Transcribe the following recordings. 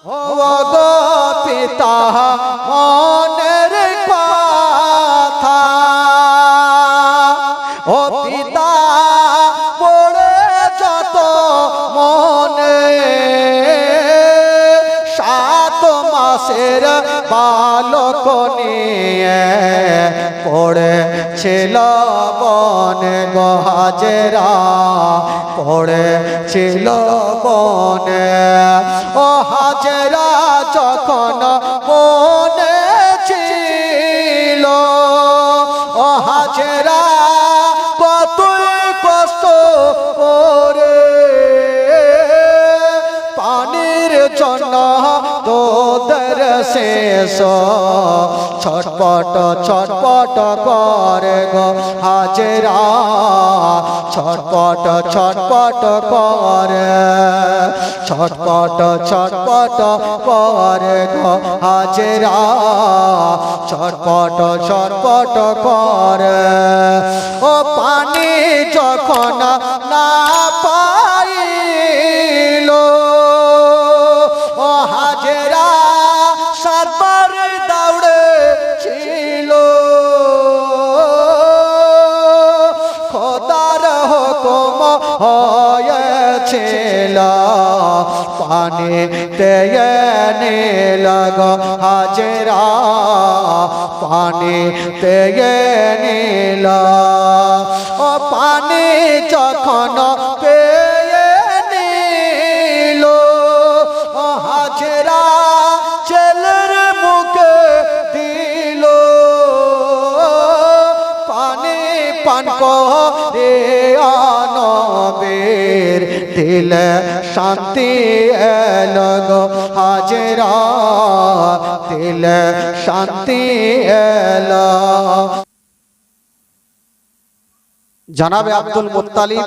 ও গো পিতা মনের কথা, ও পিতা পড়ে যত মনে, 7 মাসের বালক নিয়ে পড়েছিল বনে গো হাজেরা, পড়েছিল বনে। ও হাজেরা যখন বনে ছিল, ও হাজেরা কতই কষ্ট করে পানির জন্য তোদের শেষ ছটপট ছটপট করে গো হাজেরা, ছটপট ছটপট করে, ছটপট ছটপট করে গো হাজেরা, ছটপট ছটপট করে। ও পানি যখন না পাইল, ও হাজেরা 7 বার দৌড়ে ছিল, খোদার হুকুম হয়েছিল পানি তেয়ে নীল গো হাজেরা, পানি তেয়ে নীল। ও পানি যখন পেয়ে নীল, ও হাজেরা ছেলের মুখে দিল পানি পান করে, নবীর দিলে শান্তি এলো গো হাজেরা, দিলে শান্তি এলো। জনাবে আব্দুল মুত্তালিব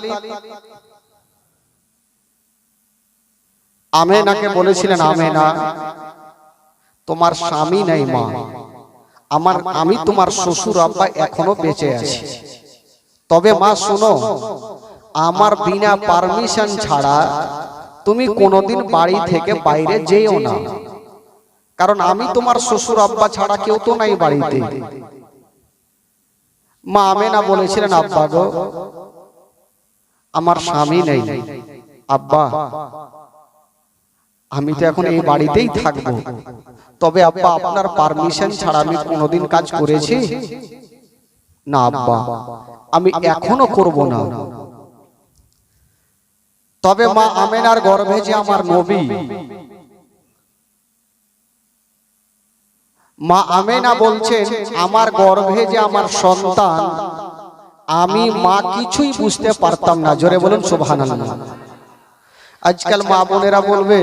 আমেনাকে বলেছিলেন, আমেনা তোমার স্বামী নাই মা, আমি তোমার শ্বশুর আব্বা এখনো বেঁচে আছি, তবে মা শোনো, আমার বিনা পারমিশন ছাড়া তুমি কোনোদিন বাড়ি থেকে বাইরে যেও না, কারণ আমি তোমার শ্বশুর আব্বা ছাড়া কেউ তো নাই বাড়িতে। মা আমেনা বলেছিলেন, আব্বা গো আমার স্বামী নেই, আব্বা আমি তো এখন এই বাড়িতেই থাকবো, তবে আব্বা আপনার পারমিশন ছাড়া আমি কোনোদিন কাজ করেছি না আব্বা, আমি এখনো করব না। তবে মা আমেনার গর্ভে যে আমার নবী, মা আমেনা বলছেন আমার গর্ভে যে আমার সন্তান, আমি মা কিছুই বুঝতে পারতাম না। জোরে বলুন সুবহানাল্লাহ। আজকাল মা বোনেরা বলবে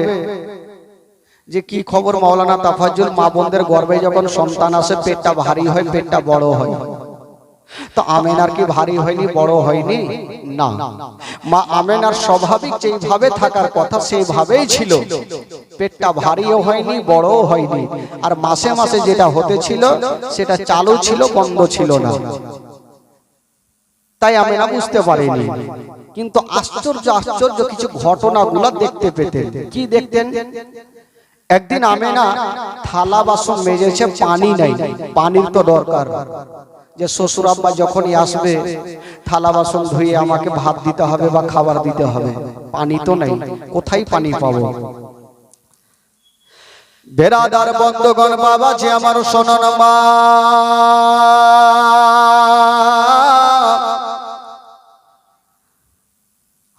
যে কি খবর মাওলানা তাফাজ্জুল, মা বোনদের গর্ভে যখন সন্তান আসে পেটটা ভারী হয়, পেটটা বড় হয়, তো আমেনার কি ভারী হয়নি, বড় হয়নি? না, মা আমেনার স্বাভাবিক যেভাবে থাকার কথা সেইভাবেই ছিল, পেটটা ভারীও হয়নি, বড়ও হয়নি, আর মাসে মাসে যেটা হতে ছিল সেটা চালু ছিল, বন্ধ ছিল না, তাই আমেনা বুঝতে পারেনি। কিন্তু আশ্চর্য আশ্চর্য কিছু ঘটনাগুলো দেখতে পেতেন। কি দেখতেন? একদিন আমেনা থালা বাসন মেজেছে, পানি নাই, পানির তো দরকার, যে শ্বশুর আব্বা যখনই আসবে থালা বাসন ধুয়ে আমাকে ভাত দিতে হবে বা খাবার দিতে হবে, পানি তো নাই, কোথায় পানি পাবো? বেরাদার বন্ধুগণ, বাবা যে আমার শোনন মা,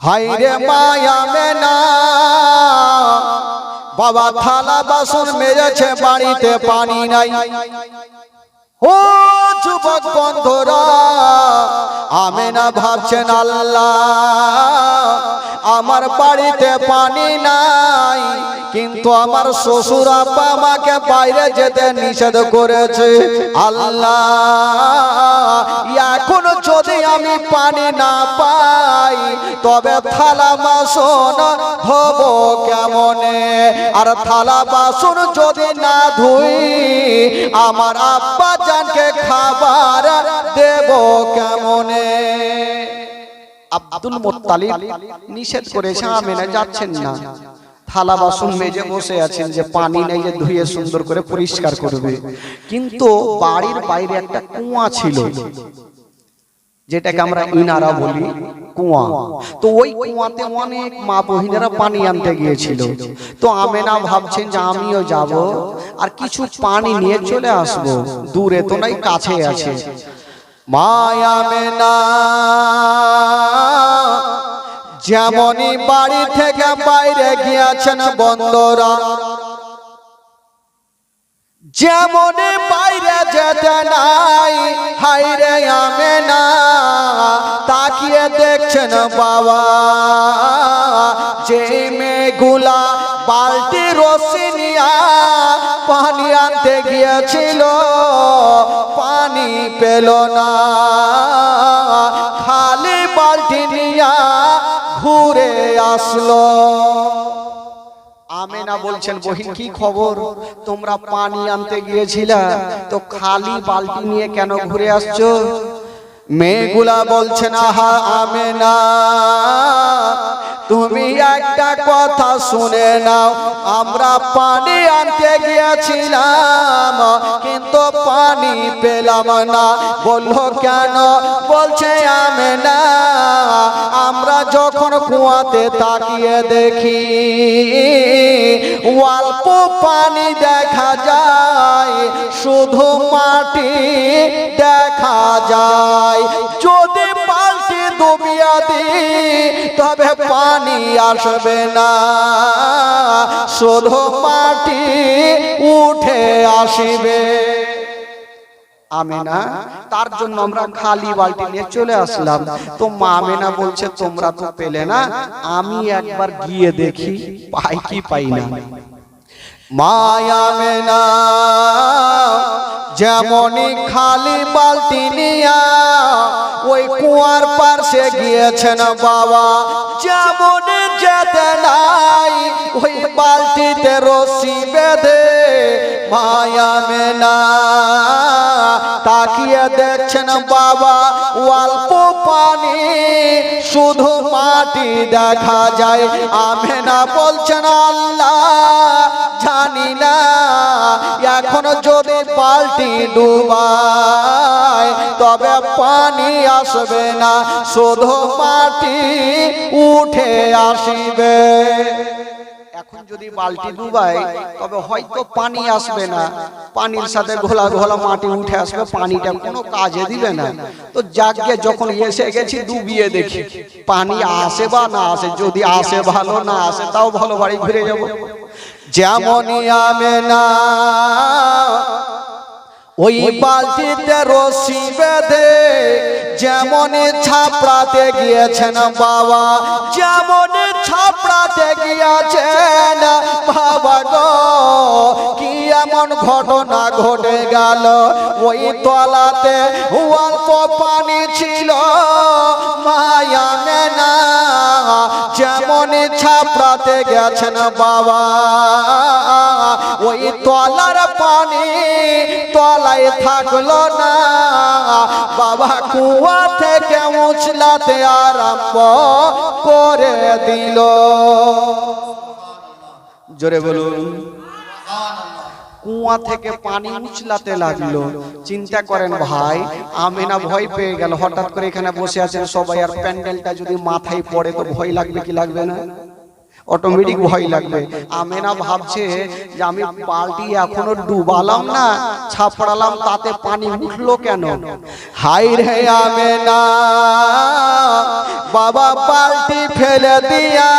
হাই রে মায়া মেনা, বাবা থালা বাসন মেজেছে, বাড়িতে পানি নাই। ও যুবক বন্ধুরা, আমেনা ভাবছেন আল্লাহ আমার বাড়িতে পানি নাই, কিন্তু আমার শ্বশুর আব্বা আমাকে বাইরে যেতে নিষেধ করেছে। আল্লাহ এখন যদি আমি পানি না পাই তবে থালা বাসন ধোবো কেমনে? আর থালা বাসন যদি না ধুই আমার আব্বা জানকে খাবার দেব কেমনে? আব্দুল মুত্তালিব নিষেধ করেছে, আমেনা যাচ্ছেন না। থালা বাসন মেজে বসে আছেন যে পানি নেই যে ধুয়ে সুন্দর করে পরিষ্কার করবে, কিন্তু বাড়ির বাইরে একটা কুয়া ছিল, যেটাকে আমরা ইনারা বলি কুয়া। তো ওই কুয়াতে অনেক মা বহিনেরা পানি আনতে গিয়েছিল। তো আমেনা ভাবছেন যে আমিও যাব আর কিছু পানি নিয়ে চলে আসব, দূরে তো নাই, কাছে আছে। মা আমেনা যেমনই বাড়ি থেকে বাইরে গিয়েছেন বন্ধুরা, যেমন বাইরে যেতে নাই, হাইরে আমেনা তাকিয়ে দেখছেন বাবা, যে মেয়েগুলা বালতি রশি নিয়া পানি আনতে গিয়েছিল পানি পেল না, খালি বালতি নিয়া ঘুরে আসলো। আমেনা বলছেন বহিন কি খবর, তোমরা পানি আনতে গিয়েছিলা তো খালি বালতি নিয়ে কেন ঘুরে আসছো? মেয়েগুলা বলছেন আহা আমেনা তুমি একটা কথা শুনে নাও, আমরা পানি আনতে গিয়েছিলাম কিন্তু পানি পেলাম না। বললো কেন? বলছে আমেনা আমরা যখন কুয়াতে তাকিয়ে দেখি অল্প পানি দেখা যায়, শুধু মাটি দেখা যায়, যদি বালতি ডুবিয়ে দিই তবে পানি আসবে না, শুধু মাটি উঠে আসবে। আমেনা তার জন্য আমরা খালি বালতি নিয়ে চলে আসলাম। তো মা আমেনা বলছে তোমরা তো পেলে না, আমি একবার গিয়ে দেখি পাই কি পাই না। মা আমেনা যেমনই খালি বালতি নিয়া ওই কুয়ার পাশে গিয়েছেন বাবা, যেমন যেতে নাই ওই বালতিতে রশি বেঁধে মা আমেনা তাকিয়ে দেখছেন বাবা অল্প পানি, শুধু মাটি দেখা যায়। আমেনা বলছেন আল্লাহ জানি না এখন যদি বালতি ডুবাই তবে পানি আসবে না, শুধু মাটি উঠে আসবে। এখন যদি বালতি ডুবাই তবে হয়তো পানি আসবে না, পানির সাথে ঘোলা ঘোলা মাটি উঠে আসবে, পানিটা কোনো কাজে দিবে না। তো যাকে যখন এসে গেছি ডুবিয়ে দেখি পানি আসে বা না আসে, যদি আসে ভালো, না আসে তাও ভালো, বাড়ি ঘুরে যাব। যেমনই আমেনা ওই বালতিতে রশি বেঁধে যেমন ছাপড়াতে গিয়েছেন বাবা, যেমন ছাপড়াতে গিয়েছেন বাবা গো, কি এমন ঘটনা ঘটে গেল, ওই তলাতে অল্প পানি ছিল। মা আমেনা যেমন ছাপড়াতে গেছেন বাবা, ওই তলার পানি তলায় থাকলো না, বাবা কুয়া থেকে উছলাতে আরম্ভ করে দিল। জোরে বলুন। কুয়া থেকে পানি উছলাতে লাগলো। চিন্তা করেন ভাই, আমেনা ভয় পেয়ে গেল। হঠাৎ করে এখানে বসে আছেন সবাই, আর প্যান্ডেলটা যদি মাথায় পড়ে তো ভয় লাগবে কি লাগবে না? অটোমেটিক ভয় লাগবে। আমেনা ভাবছে যে আমি বালতি এখনো ডুবালাম না, ছাপড়ালাম, তাতে পানি উঠলো কেন? হাই রে আমেনা বাবা বালতি ফেলে দিয়া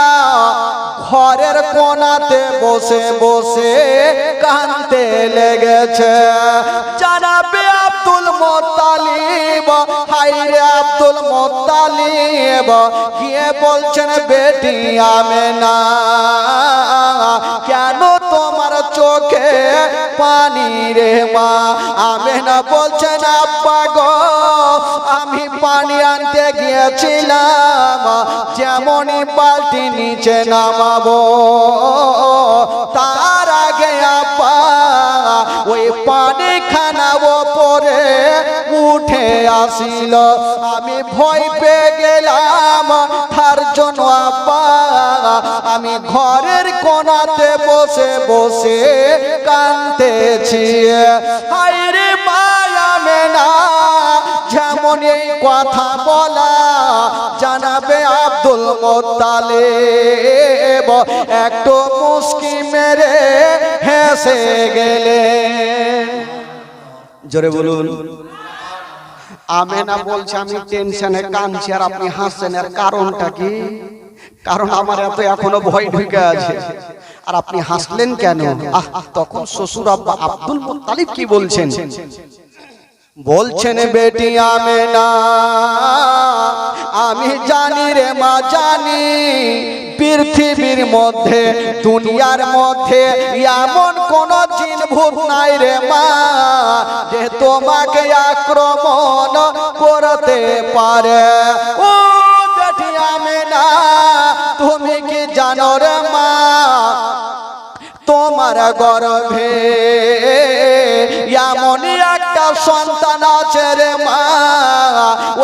ঘরের কোনাতে বসে বসে কাঁদতে লেগেছে। জানাবে আব্দুল মুত্তালিব, হাই রে আব্দুল মুত্তালিব গিয়ে বলছেন বেটি আমেনা কেন তোমার চোখে পানি রে মা? আমেনা বলছেন আব্বা গো আমি পানি আনতে গিয়েছিলাম, যেমনই বালতি নিচে নামাবো তার আগে আব্বা ওই পানি খানা ওপরে উঠে আসিল। আমি ভয় পেয়ে গেলাম, তার জন্য আব্বা আমি ঘরের কোণাতে বসে বসে কাঁদতেছি। হায়রে মা আমেনা, যেমন এই কথা বলা জানাবে আব্দুল মুত্তালিব একটু মুস্কি মেরে হেসে গেলে। জোরে বলুন। আমেনা বলছে আমি টেনশনে কাঁদছি আর আপনি হাসছেন, এর কারণটা কি? কারণ আমার এত এখনো ভয় ঢুকে আছে, আর আপনি হাসলেন কেন? তখন শ্বশুর আব্বা আব্দুল মুত্তালিব কি বলছেন? বলছেন বেটি আমেনা, আমি জানি রে মা, জানি পৃথিবীর মধ্যে দুনিয়ার মধ্যে এমন কোন জিন ভূত নাই রে মা যে তোমাকে আক্রমণ করতে পারে। ও বেটি আমেনা, তুমি কি জানো রে মা, তোমার গর্ভে এমনই একটা সন্তান আছে রে মা,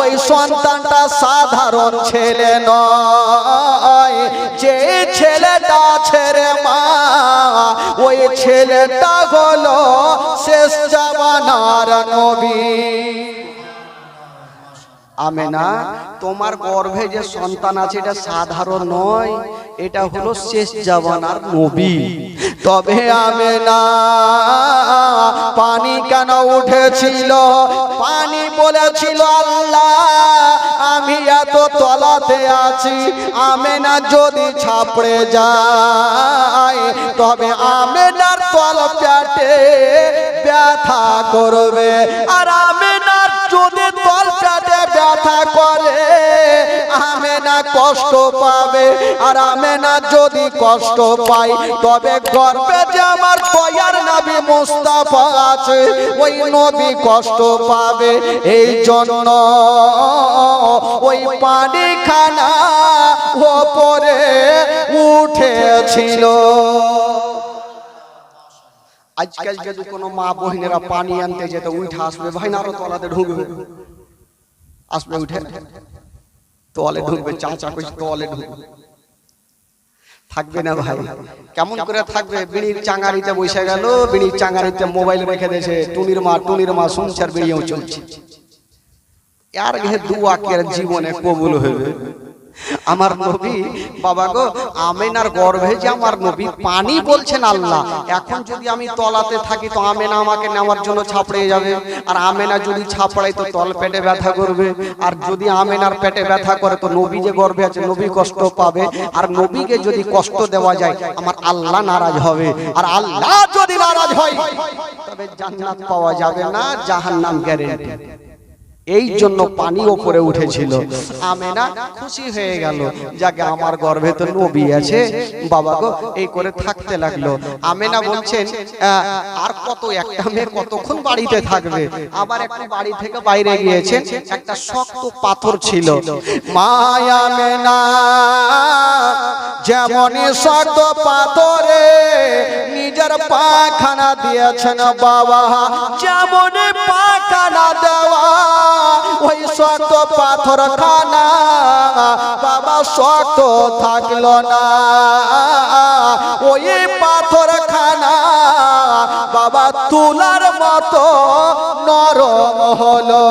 ওই সন্তানটা সাধারণ ছেলে নয়। যে ছেলেটা আছে রে মা, ওই ছেলেটা হলো শেষ জামানার নবী। আমেনা, তোমার গর্ভে যে সন্তান আছে এটা সাধারণ নয়, এটা হলো শেষ জামানার নবী। তবে আমেনা, পানি কেন উঠেছিল? পানি বলেছিল আল্লাহ আমি এত তলাতে আছি, আমেনা যদি ছাপড়ে যায় তবে আমেনার তল পেটে ব্যথা করবে, আর আমেনার যদি তল পেটে ব্যথা করে আমেনা কষ্ট পাবে, আর আমেনা যদি কষ্ট পায় তবে গর্ভে যে আমার দয়ার নবী মুস্তাফা আছে ওই নবী কষ্ট পাবে। এই জন্য ওই পানিখানা ওপরে উঠেছিল। আজকাল যদি কোনো মা বহিনেরা পানি আনতে যেত উঠে আসবে, ভাই না আরো তলাতে ঢুকবে, আসবে উঠে তলে ঢুকবে, চাচা কইছে তলে ঢুকবে, থাকবে না ভাই। কেমন করে থাকবে? বিড়ির চাঙারিতে বসে গেল, বিড়ির চাঙারিতে মোবাইল রেখে দিয়েছে, টুনির মা শুনছে আর বেরিয়েও চলছে। আর দুয়া কে জীবনে কবুল হবে। আমার নবী বাবা গো, আমেনার গর্ভে যে আমার নবী পানি বলছেন আল্লাহ, এখন যদি আমি তলাতে থাকি তো আমেনা আমাকে নেওয়ার জন্য ছাপড়ে যাবে, আর আমেনা যদি ছাপড়াই তো তল পেটে ব্যথা করবে, আর যদি আমেনার পেটে ব্যথা করে তো নবী যে গর্ভে আছে নবী কষ্ট পাবে, আর নবীকে যদি কষ্ট দেওয়া যায় আমার আল্লাহ নারাজ হবে, আর আল্লাহ যদি নারাজ হয় তবে জান্নাত পাওয়া যাবে না, জাহান্নাম গ্যারান্টি। এই জন্য পানি ওপরে উঠেছিল। আমেনা খুশি হয়ে গেল, যাকে আমার গর্ভে তো নবী আছে বাবা গো, এই করে থাকতে লাগলো। আমেনা বলছেন আর কত, একটা মেয়ে কতক্ষণ বাড়িতে থাকবে? আবার একটু বাড়ি থেকে বাইরে গিয়েছেন, একটা শক্ত পাথর ছিল। মা আমেনা যেমনই শক্ত পাথরে নিজের পাখানা দিয়েছেন বাবা, যেমন পাখানা দেওয়া ওই শক্ত পাথর খানা বাবা শক্ত থাকলো না, ওই পাথর খানা বাবা তুলার মতো নরম হলো,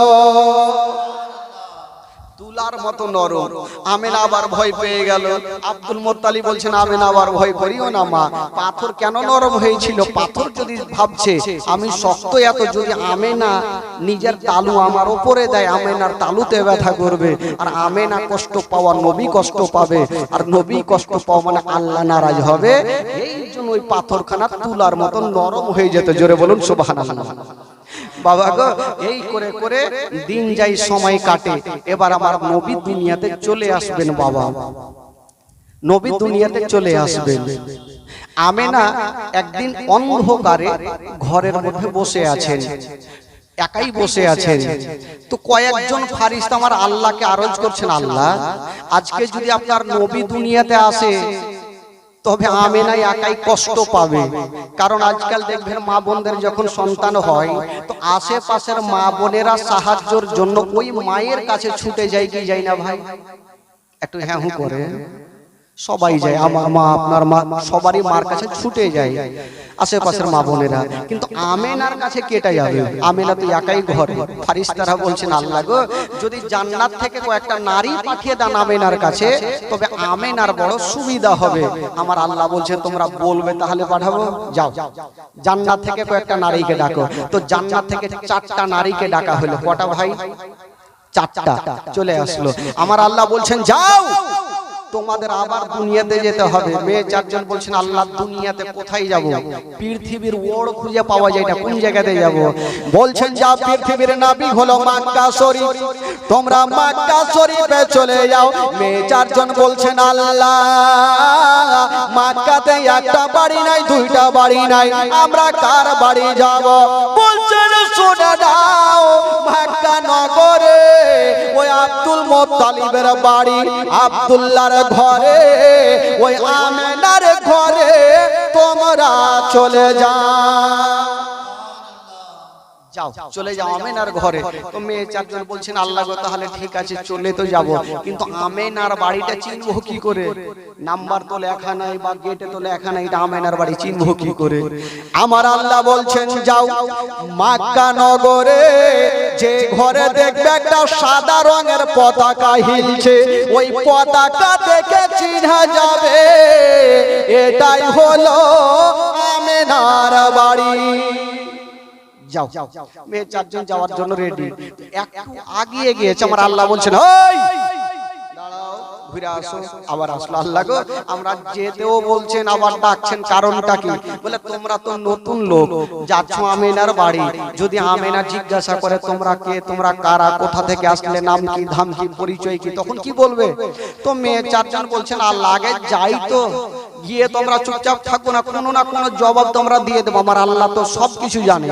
তুলার মতো নরম। আমেনা আবার ভয় পেয়ে গেল। আব্দুল মুত্তালিব বলছেন আমেনা আবার ভয় করিও না মা, পাথর কেন নরম হয়েছিল? পাথর যদি ভাবছে আমি শক্ত এত, যদি আমেনা নিজের তালু আমার উপরে দেয় আমেনার তালুতে ব্যথা করবে, আর আমেনা কষ্ট পাওয়া নবী কষ্ট পাবে, আর নবী কষ্ট পাওয়া মানে আল্লাহ নারাজ হবে। এই জন্য ওই পাথরখানা তুলার মতো নরম হয়ে যেত। জোরে বলুন সুবহানাল্লাহ। বাবা গো, এই করে করে দিন যাই, সময় কাটে। এবার আমার নবী দুনিয়াতে চলে আসবেন বাবা, নবী দুনিয়াতে চলে আসবেন। আমেনা একদিন অন্ধকারে ঘরের মধ্যে বসে আছেন, একাই বসে আছেন। তো কয়েকজন ফারিস্তা আমার আল্লাহকে আরজ করছেন, আল্লাহ আজকে যদি আপনার নবী দুনিয়াতে আসে তবে আমেনা একাই কষ্ট পাবে। কারণ আজকাল দেখবেন মা বোনদের যখন সন্তান হয় তো আশেপাশের মা বোনেরা সাহায্যের জন্য ওই মায়ের কাছে ছুটে যায় কি যায় না ভাই? একটু হ্যাঁ হু করে সবাই যায়, আমার মা আপনার মা সবারই মার কাছে ছুটে যায় আশেপাশের মা বোনেরা, কিন্তু আমেনার কাছে কেটে যাবে? আমেনা তো একাই ঘরে। ফারিস্তারা বলছেন আল্লাহ গো, যদি জান্নাত থেকে কয়েকটা নারী পাঠিয়ে দেন আমেনার কাছে, তবে আমেনার বড় সুবিধা হবে। আমার আল্লাহ বলছে তোমরা বলবে তাহলে পাঠাবো, যাও জান্নাত থেকে কয়েকটা নারীকে ডাকো। তো জান্নাত থেকে 4টা নারীকে ডাকা হলো। কটা ভাই? 4টা চলে আসলো। আমার আল্লাহ বলছেন যাও, তোমাদের আবার দুনিয়াতে যেতে হবে। মেয়ে 4জন বলছেন আল্লাহ দুনিয়াতে কোথায় যাব? পৃথিবীর ওড় খুঁজে পাওয়া যায় না, কোন জায়গাতে যাব? বলছেন যা পৃথিবীর নাবিক হলো মক্কা শরীফ, তোমরা মক্কা শরীফে চলে যাও। মেয়ে 4জন বলছেন আল্লাহ মক্কাতে একটা বাড়ি নাই, 2টা বাড়ি নাই, আমরা কার বাড়ি যাব? বলছেন শুনে দাও, মক্কা নগরে ওই আব্দুল মুত্তালিবের বাড়ি, আব্দুল্লাহর ঘরে, ওই আমেনার ঘরে তোমরা চলে যাও, চলে যাও আমেনার ঘরে। তো মেয়ে 4জন বলছেন আল্লাহ গো তাহলে ঠিক আছে চলে তো যাব, কিন্তু আমেনার বাড়িটা চিনবো কি করে? নাম্বার তো লেখা নাই বা গেটে তো লেখা নাই, এটা আমেনার বাড়ি চিনবো কি করে? আমার আল্লাহ বলছেন যাও মক্কা নগরে যে ঘরে দেখবে একটা সাদা রঙের পতাকা হিলছে, ওই পতাকা দেখে চিনা যাবে এটাই হলো আমেনার বাড়ি। যাও, মেয়ে 4জন যাওয়ার জন্য রেডি। একটু আগিয়ে গিয়েছে, আমার আল্লাহ বলছেন ওই দাঁড়াও, ঘুরে আসো। আবার আসলো। আল্লাহ গো আমরা যেতেও বলছেন আবার ডাকছেন, কারণটা কি? বলে তোমরা তো নতুন লোক, যাচ্ছ আমেনার বাড়ি, যদি আমেনা জিজ্ঞাসা করে তোমরা কে, তোমরা কারা, কোথা থেকে আসলে, নাম কি, ধাম কি, পরিচয় কি, তখন কি বলবে? তো মেয়ে 4জন বলছেন আল্লাহ আগে যাই তো, গিয়ে তোমরা চুপচাপ থাকো না, কোনো না কোনো জবাব তোমরা দিয়ে দেবো। আমার আল্লাহ তো সবকিছু জানে,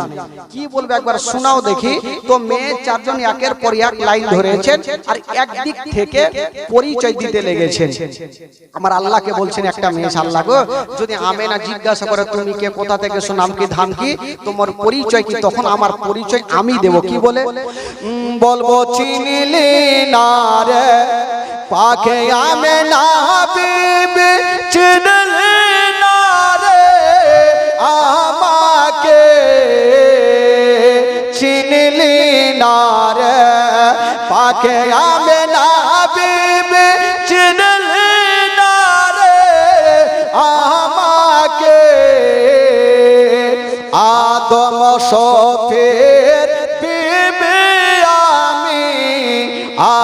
কি বলবে একবার শোনাও দেখি। তো মেয়ে 4জন একের পর এক লাইন ধরেছেন আর একদিক থেকে পরিচয় দিতে লেগেছেন। আমার আল্লাহকে বলছেন একটা মেয়ে, আল্লাহ গো যদি আমেনা জিজ্ঞাসা করে তুমি কে, কোথা থেকে এসো, নাম কি, ধাম কি, তোমার পরিচয় কি, তখন আমার পরিচয় আমি দেব। কি বলে বলবো? চিনিলি না রে পাখে আমেনা বিবি, চিনলি না রে আমাকে, চিনলি না রে পাখে আমেনা বিবি, চিনলি না রে আমাকে। আদম শফের বিবি আমি,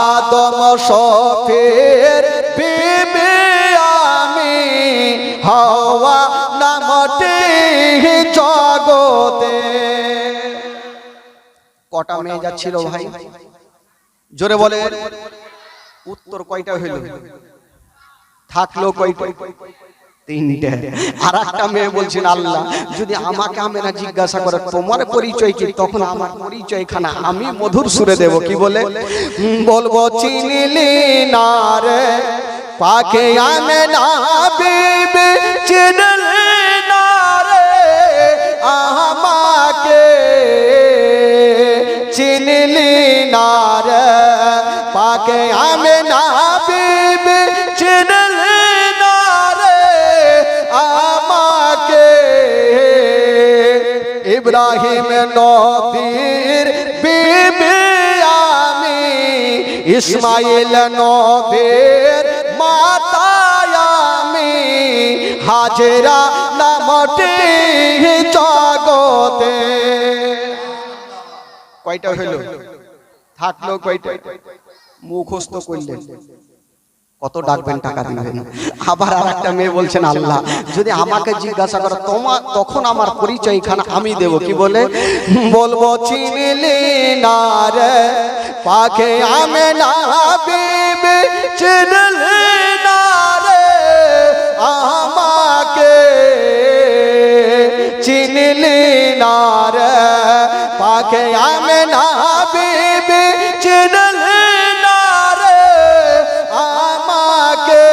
আদম শফের বিবি আমি, হাওয়া নামটি জগতে। কটা মেয়ে যাচ্ছিল ভাই? জোরে বলে। উত্তর কয়টা হইল? থাকলো কয়টা? 3টে। আর একটা মেয়ে বলছেন আল্লাহ যদি আমাকে আমেনা জিজ্ঞাসা করে তোমার পরিচয় কি, তখন আমার পরিচয় খানা আমি মধুর সুরে দেব। কি বলে বলবো? চিনলি না রে পাখে আমেনা বিবি, চিনলি না রে আমাকে, চিনলি না রে পাখে আমেনা বিবি, চিনলি না রে আমাকে। ইব্রাহিম নবীর বিবি আমি, ইসমাইল নবীর মাতা আমি, হাজেরা নামটি জগতে। কয়টা হইল? থাকলো কয়টা? মুখস্থ করলেন। কত ডাকবেন টাকা দিবেন। আবার আর একটা মেয়ে বলছেন আল্লাহ যদি আমাকে জিজ্ঞাসা করো তোমার, তখন আমার পরিচয় খানা আমি দেব। কি বলে বলবো? চিনলি না রে পাখে আমেনা বিবি, চিনলি না রে আমাকে, চিনলি না রে পাখে আমেনা বিবি, চিনলি না রে আমাকে।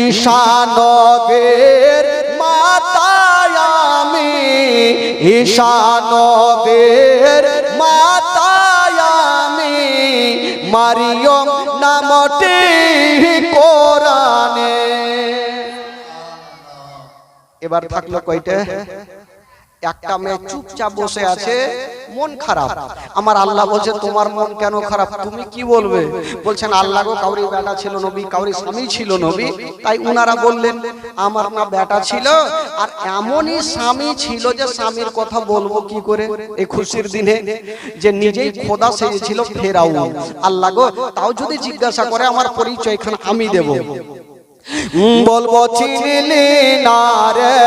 ঈশা নবীর মাতা আমি, ঈশা নবীর মাতা আমি, মারিয়ম নামটি কোরআন এবার থাকলো কয়টা? একটা মেয়ে চুপচাপ বসে আছে, মন খারাপ। আমার আল্লাহ বলছে তোমার মন কেন খারাপ, তুমি কি বলবে? বলছেন আল্লাহ গো, কাউরি বেটা ছিল নবী, কাউরি স্বামী ছিল নবী, তাই উনারা বললেন আমার না বেটা ছিল আর এমনই স্বামী ছিল যে স্বামীর কথা বলবো কি করে এই খুশির দিনে, যে নিজেই খোদা সেজেছিল ফেরাউন। আল্লাহ গো, তাও যদি জিজ্ঞাসা করে আমার পরিচয় খান আমি দেব। বলবো চিনলি না রে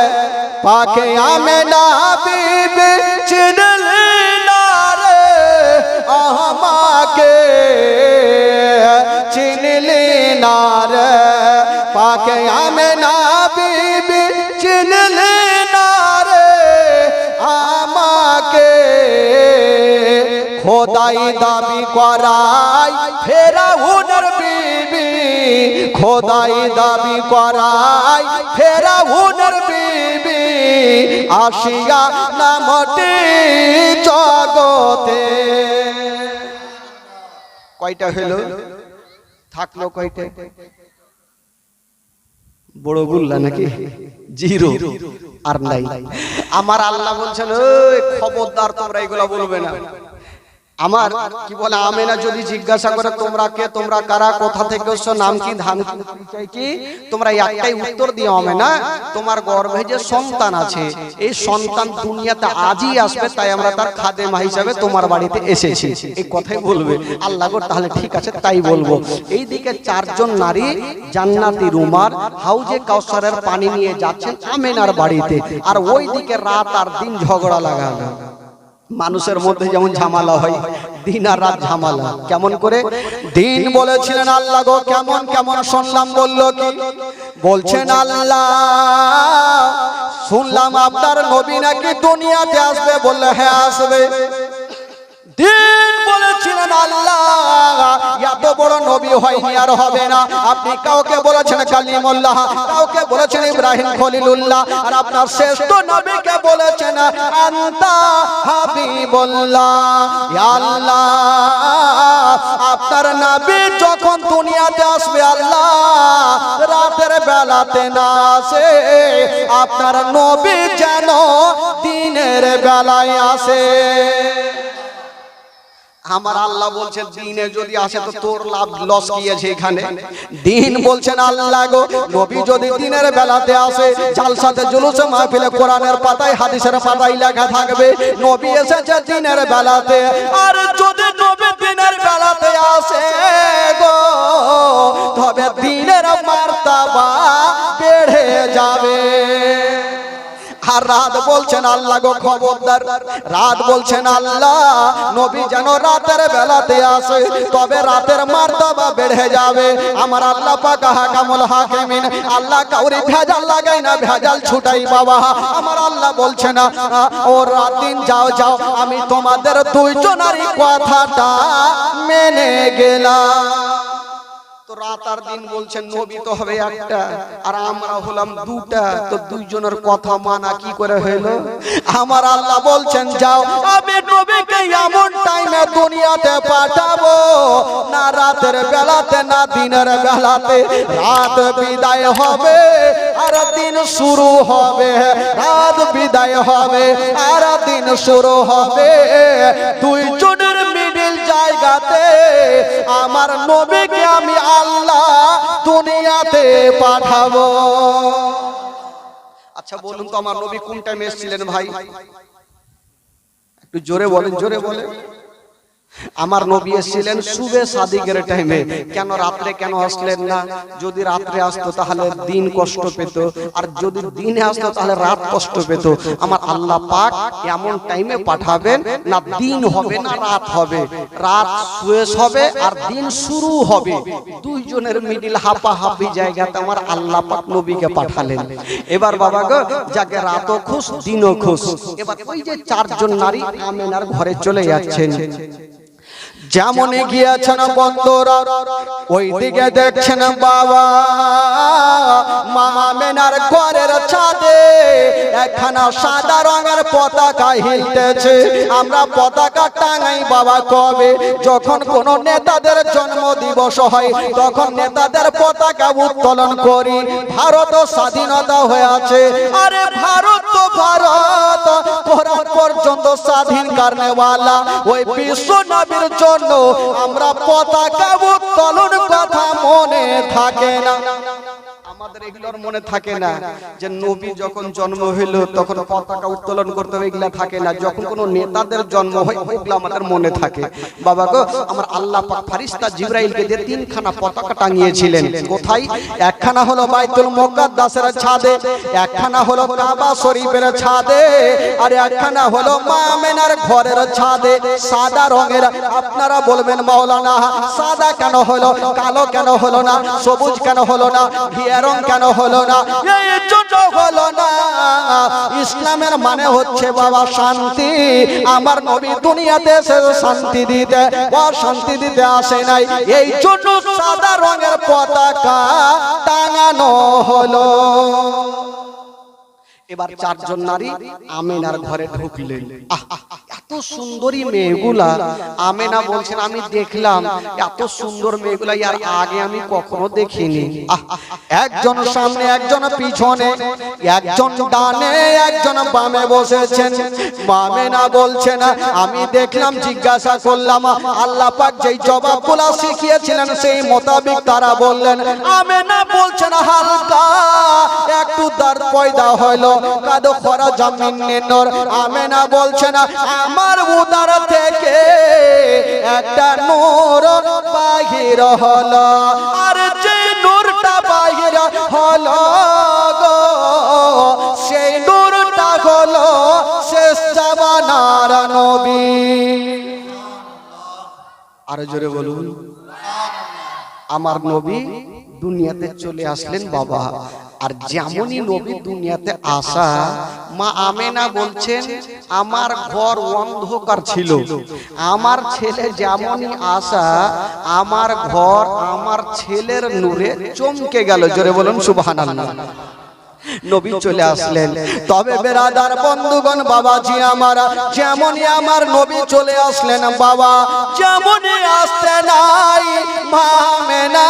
পাকে আমেনা বিবি, চিনলি না রে আমাকে, চিনলি না রে পাকে আমেনা বিবি, চিনলি না রে আমাকে। খোদাই দাবি করাই ফেরাউনের বিবি, খোদাই দাবি করাই ফেরাউনের বিবি, আসিয়া নামটি জগতে। কয়টা হলো? থাকলো কয়টা? বড় গুল্লা নাকি? জিরো আর নাই। আমার আল্লাহ বলছেন খবরদার তোমরা এগুলা বলবে না। আমার কি বলে আমেনা যদি জিজ্ঞাসা করে তোমরা কে, তোমরা কারা, কোথা থেকে এসছো, নাম কি, ধান কি, তোমরা একটাই উত্তর দিও আমেনা, তোমার গর্ভে যে সন্তান আছে এই সন্তান দুনিয়াতে আজই আসবে, তাই আমরা তার খাদেমা হিসাবে তোমার বাড়িতে এসেছি, এই কথাই বলবে। আল্লাহ গো তাহলে ঠিক আছে তাই বলবো। এইদিকে চারজন নারী জান্নাতি রুমার হাউজে কাউসারের পানি নিয়ে যাচ্ছেন আমেনার বাড়িতে, আর ওইদিকে রাত আর দিন ঝগড়া লাগানো। মানুষের মধ্যে যেমন ঝামেলা হয়, দিন আর রাত ঝামেলা। কেমন করে? দিন বলেছিলেন আল্লাহ গো কেমন কেমন শুনলাম, বললো কি? বলছেন আল্লাহ শুনলাম আপনার নবী নাকি দুনিয়াতে আসবে, বললে হ্যাঁ আসবে। দিন বলেছিলেন আল্লাহ এত বড় নবী হয়নি আর হবে না। আপনি কাউকে বলেছেন কালিমুল্লাহ, কাউকে বলেছেন ইব্রাহিম খলিলুল্লাহ, আর আপনার শ্রেষ্ঠ নবীকে বলেছেন আনতা হাবিবুল্লাহ। ইয়া আল্লাহ আপনার নবী যখন দুনিয়াতে আসবে আল্লাহ রাতের বেলাতে না আসে, আপনার নবী যেন দিনের বেলায় আসে। আমার আল্লাহ বলছেন দিনে যদি আসে তো তোর লাভ লস গিয়েছে এখানে। দিন বলছেন আল্লাহ গো নবী যদি দিনের বেলাতে আসে, জালসাতে জুলুসে মাহফিলে কোরআনের পাতায় হাদিসের পাতায় লেখা থাকবে নবী এসেছে দিনের বেলাতে। আর যদি নবী দিনের বেলাতে আসে গো তবে দিনের মার্তাবা বেড়ে যাবে। আর রাত বলছেন আল্লাহ গো খবরদার, রাত বলছেন আল্লাহ নবী যেন রাতের বেলাতে আসে তবে রাতের মার্তবা বেড়ে যাবে। আমার আল্লাহ পাক হাকামুল হাকিমিন, আল্লাহ কাউরি ভেজাল লাগাই না, ভেজাল ছুটাই বাবা। আমার আল্লাহ বলছে না ও রাত দিন যাও যাও, আমি তোমাদের দুইজনারই কথাটা মেনে গেলাম। রাত আর দিন বলছেন নবী তো হবে একটা আর আমরা হলাম দুটা, তো দুইজনের কথা মানা কি করে হইল? আমার আল্লাহ বলছেন যাও আমি নবীকে এমন টাইমে দুনিয়াতে পাঠাবো না রাতের বেলাতে না দিনের বেলাতে, রাত বিদায় হবে আর দিন শুরু হবে, রাত বিদায় হবে আর দিন শুরু হবে। দুইজনের মিডিল জায়গাতে আমার নবীকে আমি আল্লাহ দুনিয়াতে পাঠাবো। আচ্ছা বলুন তো আমার নবী কোন টাইমে এসেছিলেন ভাই? একটু জোরে বলেন, জোরে বলেন। আমার নবী এসেছিলেন সুবে সাদিকের টাইমে। কেন রাত্রে কেন আসলেন না? যদি রাত্রে আসতো তাহলে দিন কষ্ট পেত, আর যদি দিনে আসতো তাহলে রাত কষ্ট পেত। আমার আল্লাহ পাক এমন টাইমে পাঠাবেন না দিন হবে না রাত হবে, রাত শেষ হবে আর দিন শুরু হবে। দুইজনের মিডিল হাপাহাপি জায়গাতে আমার আল্লাহ পাক নবীকে পাঠালেন। এবার বাবা গো যাকে রাতও খুশ দিনও খুশ। এবার ওই যে চারজন নারী আমেনার ঘরে চলে যাচ্ছেন, যেমনই গিয়েছেন বন্ধুরা, ওই দিকে দেখছেন বাবা মা আমেনার ঘরের ছাদে একখানা সাদা রঙের পতাকা হিলতেছে। আমরা পতাকা টাঙাই বাবা কবে? যখন কোন নেতাদের জন্ম দিবস হয় তখন নেতাদের পতাকা উত্তোলন করি। ভারত স্বাধীনতা হয়েছে, আরে ভারত তো ভারত কোরআন পর্যন্ত স্বাধীন করনেওয়ালা ওই বিশ্ব নবীর জন্য আমরা পতাকা উত্তোলন কথা মনে থাকে না। আমাদের এগুলোর মনে থাকে না যে নবী যখন জন্ম হইল তখন পতাকা উত্তোলন করতে হবে, এগুলা থাকে না। যখন কোন নেতাদের জন্ম হয় ওগুলো আমাদের মনে থাকে। বাবা গো, আমার আল্লাহ পাক ফেরেশতা জিবরাইলকে দিয়ে তিনখানা পতাকা টাঙিয়েছিলেন। কোথায়? একখানা হলো বাইতুল মুকাদ্দাসের ছাদে, একখানা হলো কাবা শরীফের ছাদে, আর একখানা হলো মা আমেনার ঘরের ছাদে সাদা রঙের। আপনারা বলবেন মাওলানা সাদা কেন হলো, কালো কেন হলো না, সবুজ কেন হলো না, ঘিয়া রং কেন হলো না? এই জন্য হলো না, ইসলামের মানে হচ্ছে বাবা শান্তি। আমার নবী দুনিয়াতে এসে শান্তি দিতে, অশান্তি দিতে আসে নাই। এই জন্য সাদা রঙের পতাকা টাঙানো হলো। এবার চারজন নারী আমেনার ঘরে ঢুকলেন। এত সুন্দরী মেয়েগুলা, আমেনা বলছেন আমি দেখলাম এত সুন্দর মেয়েগুলা ইয়ার আগে আমি কখনো দেখিনি। একজন সামনে, একজন পিছনে, একজন ডানে, একজন বামে বসেছেন। আমেনা বলছেন আমি দেখলাম, জিজ্ঞাসা করলাম, আল্লাহ পাক যেই জবাবগুলা শিখিয়েছিলেন সেই মোতাবেক তারা বললেন। আমেনা বলছেন হালকা একটু দর্দ পয়দা হলো, কাদো খরা জামিনে নূর। আমেনা বলছেন আমার উদর থেকে একটা নূর বাহির হলো, আর যে নূরটা বাহির হলো গো সেই নূরটা হলো শেষ জামানার নবী। আর জোরে বলুন, আমার নবী দুনিয়াতে চলে আসলেন বাবা। আর যেমনই নবী দুনিয়াতে আসা, মা আমেনা বলছেন আমার ঘর অন্ধকার ছিল, আমার ছেলে যেমনই আসা আমার ঘর আমার ছেলের নূরে চমকে গেল। জোরে বলুন সুবহানাল্লাহ। নবী চলে আসলেন। তবে বেরাদার বন্ধুগণ, বাবাজি আমার, যেমনই আমার নবী চলে আসলেন বাবা, যেমনই আসতে নাই মা আমেনা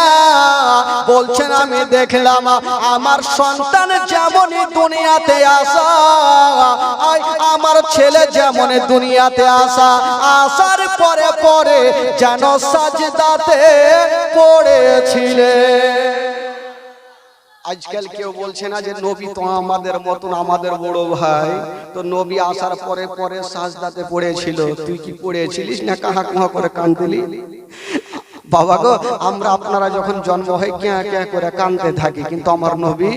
বলছেন আমি দেখলাম আমার সন্তান যেমনই দুনিয়াতে আসা, আমার ছেলে যেমনই দুনিয়াতে আসা, আসার পরে পরে যেন সাজদাতে পড়েছিলেন। আজকাল কেউ বলছে না যে নবী তো আমাদের মতন, আমাদের বড় ভাই, তো নবী আসার পরে পরে সাজদাতে পড়েছিল, তুই কি পড়েছিলিস না কাহা কুহা করে কাঁদলি? বাবা গো, আমরা আপনারা যখন জন্ম হয় ক্যাঁ ক্যাঁ করে কাঁদতে থাকি, কিন্তু আমার নবী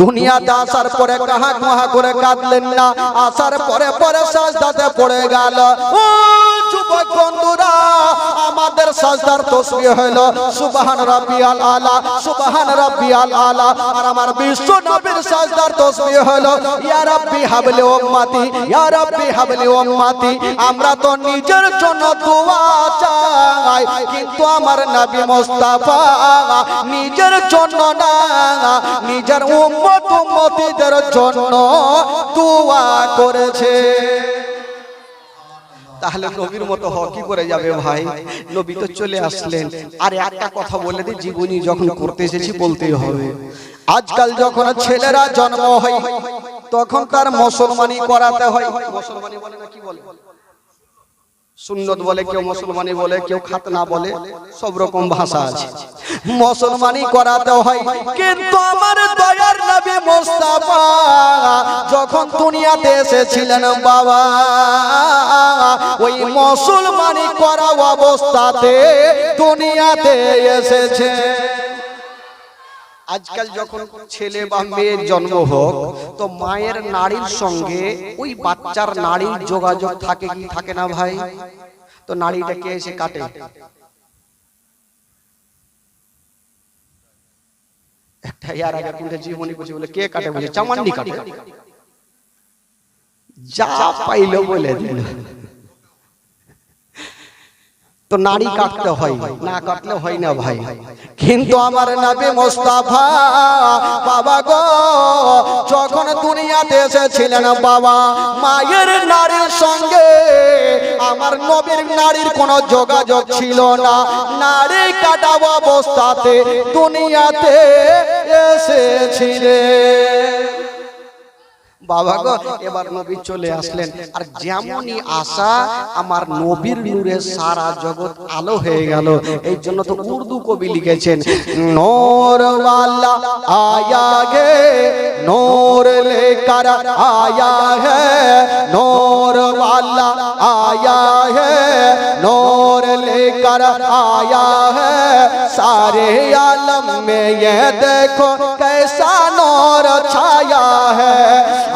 দুনিয়াতে আসার পরে কাহা কুহা করে কাঁদলেন না, আসার পরে পরে সাজদাতে পড়ে গেল। ও যুবক বন্ধুরা, আমাদের সাজদার তাসবিহ হলো সুবহান রাব্বিয়াল আলা, সুবহান রাব্বিয়াল আলা। আর আমার বিশ্ব নবীর সাজদার তাসবিহ হলো ইয়া রাব্বি হাবলি উম্মতি, ইয়া রাব্বি হাবলি উম্মতি। আমরা তো নিজের জন্য দোয়া চাই, কিন্তু আমার নবী মুস্তাফা নিজের জন্য না, নিজের উম্মত উম্মতিদের জন্য দোয়া করেছে। তাহলে নবীর মতো কি করে যাবে ভাই? নবী তো চলে আসলেন। আর একটা কথা বলে দিই, জীবনী যখন করতে এসেছি বলতেই হবে। আজকাল যখন ছেলেরা জন্ম হয় তখন তার মুসলমানি করাতে হয়। মুসলমানি বলে না কি বলে? সুন্নত বলে, কেউ মুসলমানি বলে, কেউ খাতনা বলে, সব রকম ভাষা আছে। মুসলমানি করাতে হয়, কিন্তু আমার দয়ার নবী মুস্তাফা যখন দুনিয়াতে এসেছিলেন বাবা, ওই মুসলমানি করা অবস্থাতে দুনিয়াতে এসেছে। আজকাল যখন ছেলে বা মেয়ের জন্ম হোক, তো মায়ের নাড়ির সঙ্গে ওই বাচ্চার নাড়ির যোগাযোগ থাকে কি থাকে না ভাই? তো নাড়িটা কে এসে কাটে? একটা ইয়ার আগে কোনটা জীবনী বুঝি বলে কে কাটে, বলে চামান্ডি কাটে। যা পাইলো বলে দিল। তো নাড়ি কাটতে হয়, না কাটলে হয় না ভাই। কিন্তু আমার নবী মুস্তাফা বাবা গো যখন দুনিয়াতে এসেছিলেন বাবা, মায়ের নারীর সঙ্গে আমার নবীর নারীর কোনো যোগাযোগ ছিল না। নাড়ি কাটা অবস্থাতে দুনিয়াতে এসেছিলেন বাবা গো। এবার নবী চলে আসলেন, আর যেমনই আশা আমার নবীর নূরে সারা জগৎ আলো হয়ে গেল। এই জন্য তো উর্দু কবি লিখেছেন, নূর ওয়ালা আয়া গে নূর লেকার আয়া হে, নূর ওয়ালা আয়া হে नूर लेकर आया है सारे आलम में ये देखो कैसा नूर छाया है।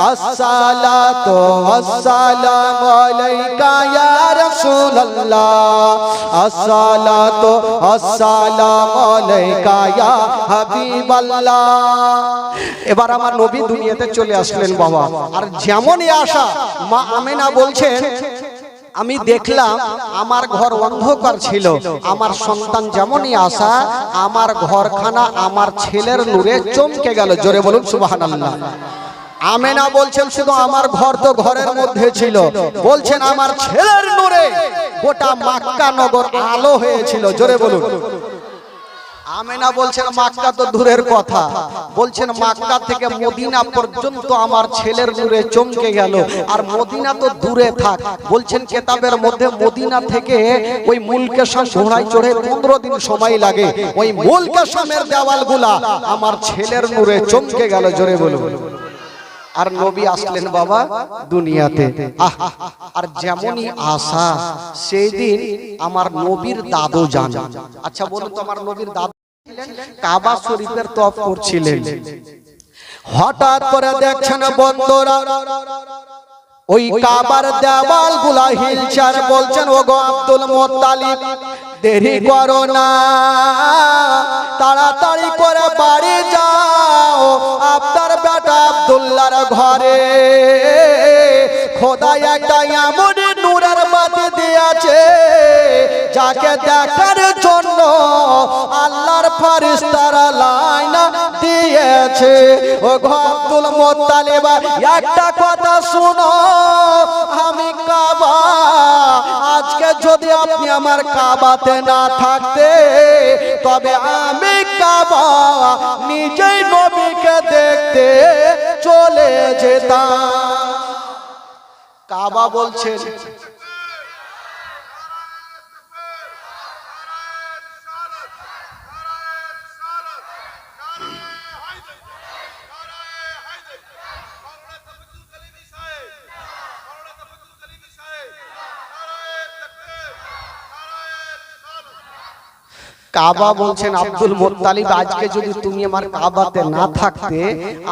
अस्सलातु वस्सलामु अलैका या रसूल अल्लाह, अस्सलातु वस्सलामु अलैका या हबीब अल्लाह। এবার আমার নবী দুনিয়াতে চলে আসলেন বাবা, আর যেমনই আশা মা আমেনা বলছেন, আমি দেখলাম আমার ঘর অন্ধকার ছিল, আমার সন্তান যেমনই আসা আমার ঘরখানা আমার ছেলের নূরে চমকে গেল। জোরে বলুন সুবহানাল্লাহ। আমেনা বলছেন শুধু আমার ঘর তো ঘরের মধ্যে ছিল, বলছেন আমার ছেলের নূরে গোটা মক্কা নগর আলো হয়েছিল। জোরে বলুন। আমেনা বলছেন মক্কা তো দূরের কথা, বলছেন মক্কা থেকে মদিনা পর্যন্ত আমার ছেলের নূরে চমকে গেল। আর মদিনা তো দূরে থাক, বলছেন কেতাবের মধ্যে মদিনা থেকে ওই মুলকে শাম ঘোড়ায় চড়ে 15 দিন সময় লাগে। ওই মুলকে শামের দেওয়ালগুলা আমার ছেলের নূরে চমকে গেল। জোরে বলুন। আর নবী আসলেন বাবা দুনিয়াতে। আর যেমনই আশা সেই দিন আমার নবীর দাদু যান। আচ্ছা বলুন তো, আমার নবীর দাদু কাবা শরীফের তওয়াফ করছিলেন, হঠাৎ করে দেখছেন বন্ধুরা ওই কাবার দেওয়ালগুলা হিলচার। বলছেন ওগো আব্দুল মুত্তালিব দেরি করো না, তাড়াতাড়ি করে বাড়ি যাও আপনার বেটা আব্দুল্লাহর ঘরে। খোদা একটা এমন নূরের বাতি দিয়েছে যাকে দেখার জন্য আল্লাহর ফেরেশতারা লাইন দিয়েছে। ও আব্দুল মুত্তালিব একটা কথা শুনো, আমি কাবা, আজকে যদি আপনি আমার কাবাতে না থাকতে তবে আমি কাবা নিজেই নবীকে দেখতে চলে যেতাম। কাবা বলছেন কাবা বলছেন আব্দুল মুত্তালিব আজকে যদি তুমি আমার কাবাতে না থাকতে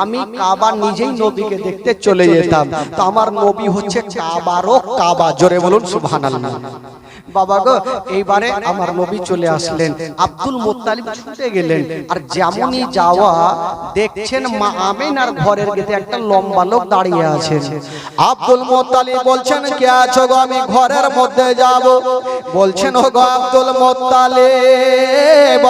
আমি কাবা নিজেই নবীকে দেখতে চলে যেতাম। তো আমার নবী হচ্ছে কাবারও কাবা। জোরে বলুন সুবহানাল্লাহ। বাবা গো এইবারে আমার নবী চলে আসলেন, আব্দুল মুত্তালিব ছুটে গেলেন। আর যেমনই যাওয়া দেখছেন মা আমেনার ঘরের গেটে একটা লম্বা লোক দাঁড়িয়ে আছে। আব্দুল মুত্তালিব বলছেন কে আছো গো? আমি ঘরের মধ্যে যাব। বলছেন ও গো আব্দুল মুত্তালিব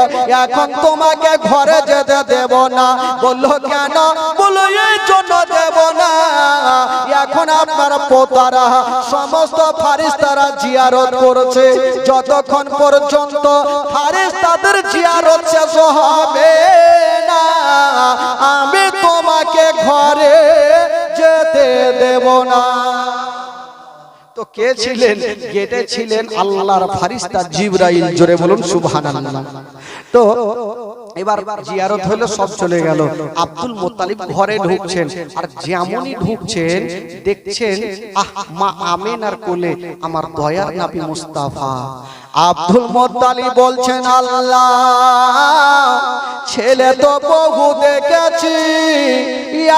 এখন তোমাকে ঘরে যেতে দেব না। বললো কেন? বললো এই জন্য দেব না, এখন আপনার পোতারা সমস্ত ফেরেশতারা জিয়ারত করছে, যতক্ষণ পর্যন্ত ফেরেশতাদের জিয়ারত শেষ হবে না আমি তোমাকে ঘরে যেতে দেব না। তো কে ছিলেন? গেটে ছিলেন আল্লাহর ফেরেশতা জিবরাইল। জোরে বলুন সুবহানাল্লাহ। তো এবার জিয়ারত হলো, সব চলে গেল। আব্দুল মুত্তালিব ঘরে ঢুকছেন, আর যেমনই ঢুকছেন দেখছেন মা আমেনার কোলে আমার দয়ার নবী মুস্তাফা। আব্দুল মুত্তালিব বলছেন আল্লাহ ছেলে তো বহু দেখেছি,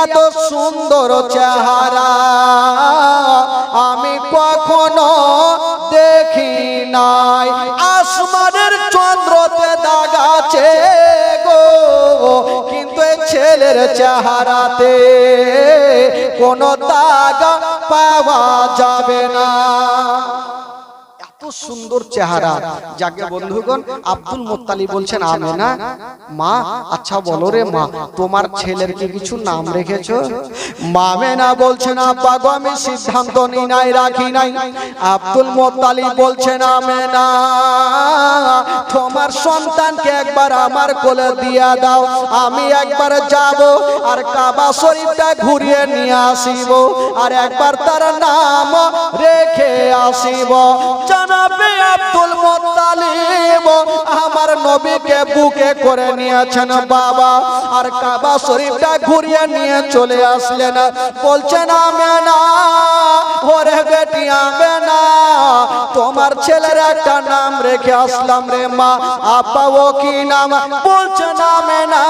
এত সুন্দর চেহারা আমি কখনো দেখি নাই। আসমানের চন্দ্রতে দাগ আছে গো, কিন্তু ছেলের চেহারাতে কোনো দাগ পাওয়া যাবে না। এত সুন্দর চেহারা। যাকে বন্ধুগণ আব্দুল মুত্তালিব বলছেন আমেনা মা, আচ্ছা বলো রে মা, তোমার ছেলের কি কিছু নাম রেখেছো? মা আমেনা বলছেন আব্বা গো আমি সিদ্ধান্ত নি নাই, রাখি নাই। আব্দুল মুত্তালিব বলছেন আমেনা তোমার সন্তানকে একবার আমার কোলে দিয়া দাও, আমি একবার যাব আর কাবা শরীফটা ঘুরিয়ে নিয়ে আসিব আর একবার তার নাম রেখে আসিব। জনাবে আব্দুল মুত্তালিব আমার নবীকে বুকে করে নিয়েছেন বাবা, আর কাবা শরীফটা ঘুরিয়ে নিয়ে চলে আসলেন। বলছেন আমেনা ওরে বেটি আমেনা তোমার ছেলের একটা নাম রেখে আসলাম রে মা। আব্বা ও কি নাম? বলছেন আমেনা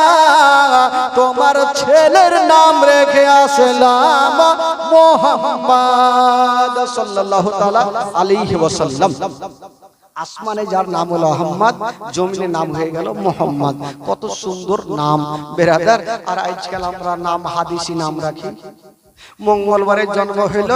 তোমার ছেলের নাম রেখে আসলাম মুহাম্মদ সাল্লাল্লাহু তাআলা আলাইহি ওয়াসাল্লাম। আসমানে যার নাম হলো আহমদ, জমিনে নাম হয়ে গেল মোহাম্মদ। কত সুন্দর নাম বেরাদার। আর আজকাল আমরা নাম হাদিসি নাম রাখি। মঙ্গলবারের জন্ম হইল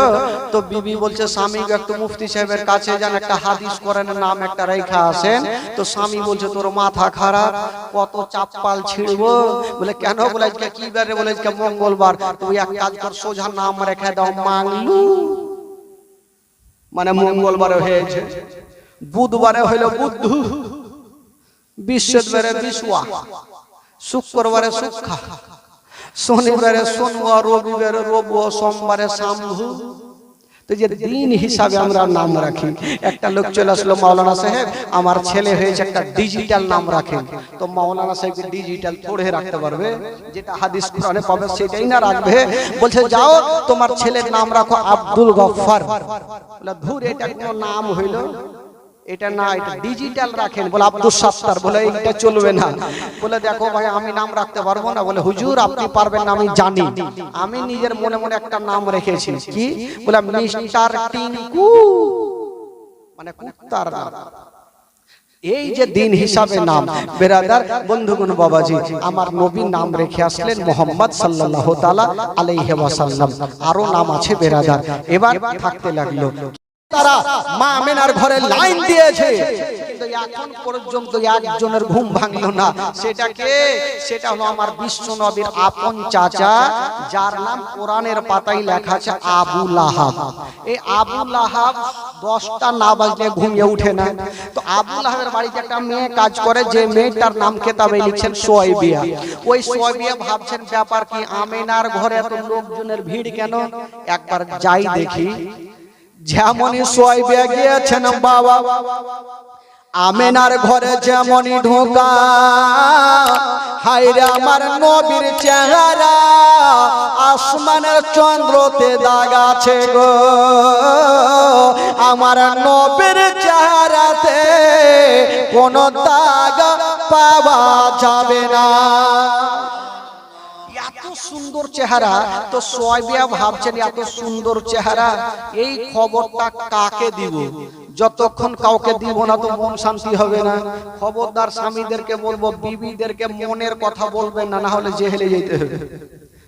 তো বিবি বলছে স্বামী একটু মুফতি সাহেবের কাছে যান, একটা হাদিস করেন নাম একটা রেখা আসেন। তো স্বামী বলছে তোর মাথা খারাপ, কত চাপ্পাল ছিড়বো। বলে কেন? বলে আজকে কি বারে? বলে আজকে মঙ্গলবার। তুই এক কাজ কর সোজা নাম রেখে দাও মাংলু, মানে মঙ্গলবারে হয়েছে, বুধবারে হইল বুদ্ধু, বৃহস্পতিবারে বিশুয়া, শুক্রবারে সুক্ষা, শনিবারে সোনুয়া, রবিবারে রবুয়া, সোমবারে শাম্ভু। তো যে দিন হিসাবে আমরা নাম রাখি। একটা লোক চলে আসলো, মাওলানা সাহেব আমার ছেলে হয়েছে, একটা ডিজিটাল নাম রাখেন। তো মাওলানা সাহেব ডিজিটাল পড়ে রাখতে পারবে? যেটা হাদিস কোরআনে পাবে সেটাই না রাখবে। বলছে যাও তোমার ছেলের নাম রাখো আব্দুল গফফার। বলে ধুর এটা কোনো নাম হইল? এটা না, এটা ডিজিটাল রাখেন। বলে আব্দুল সাত্তার। বলে এটা চলবে না। বলে দেখো ভাই আমি নাম রাখতে পারবো না। বলে হুজুর আপনি পারবেন না আমি জানি, আমি নিজের মনে মনে একটা নাম রেখেছি। কি? বলে মিস্টার টিঙ্কু, মানে কুত্তার নাম। এই যে দিন হিসাবে নাম বেরাদার বন্ধুগণ বাবাজি, আমার নবীর নাম রেখে আসলেন মুহাম্মদ সাল্লাল্লাহু তাআলা আলাইহি ওয়াসাল্লাম। আরো নাম আছে বেরাদার। এবার থাকতে লাগলো তারা মা আমেনার ঘরে লাইন দিয়েছে, কিন্তু এখন পর্যন্ত একজনের ঘুম ভাঙলো না। সেটা কে? সেটা হলো আমার বিশ্ব নবীর আপন চাচা, যার নাম কোরআনের পাতায় লেখা আছে আবু লাহাব। এই আবু লাহাব 10টা না বাজলে ঘুমিয়ে উঠে না। তো আবু লাহাবের বাড়িতে একটা মেয়ে কাজ করে, যে মেয়েটার নাম কেতাবে লিখছেন সুয়াইবিয়া। ওই সুয়াইবিয়া ভাবছেন ব্যাপার কি, আমেনার ঘরে এত লোকজনের ভিড় কেন? একবার যাই দেখি। যেমনই সুয়াইবিয়া গিয়েছেন বাবা, আমেনার ঘরে যেমনই ঢোকা, হায়রে আমার নবীর চেহারা আসমানের চন্দ্রতে দাগ আছে গো। আমার নবীর চেহারাতে কোনো দাগ পাওয়া যাবে না। এত সুন্দর চেহারা। তো সুয়াইবিয়া ভাবছেন এত সুন্দর চেহারা, এই খবরটা কাকে দিব? যতক্ষণ কাউকে দিব না তো মন শান্তি হবে না। খবরদার স্বামীদেরকে বলবো, বিবিদেরকে মনের কথা বলবেন না, না হলে জেহেলে যেতে হবে।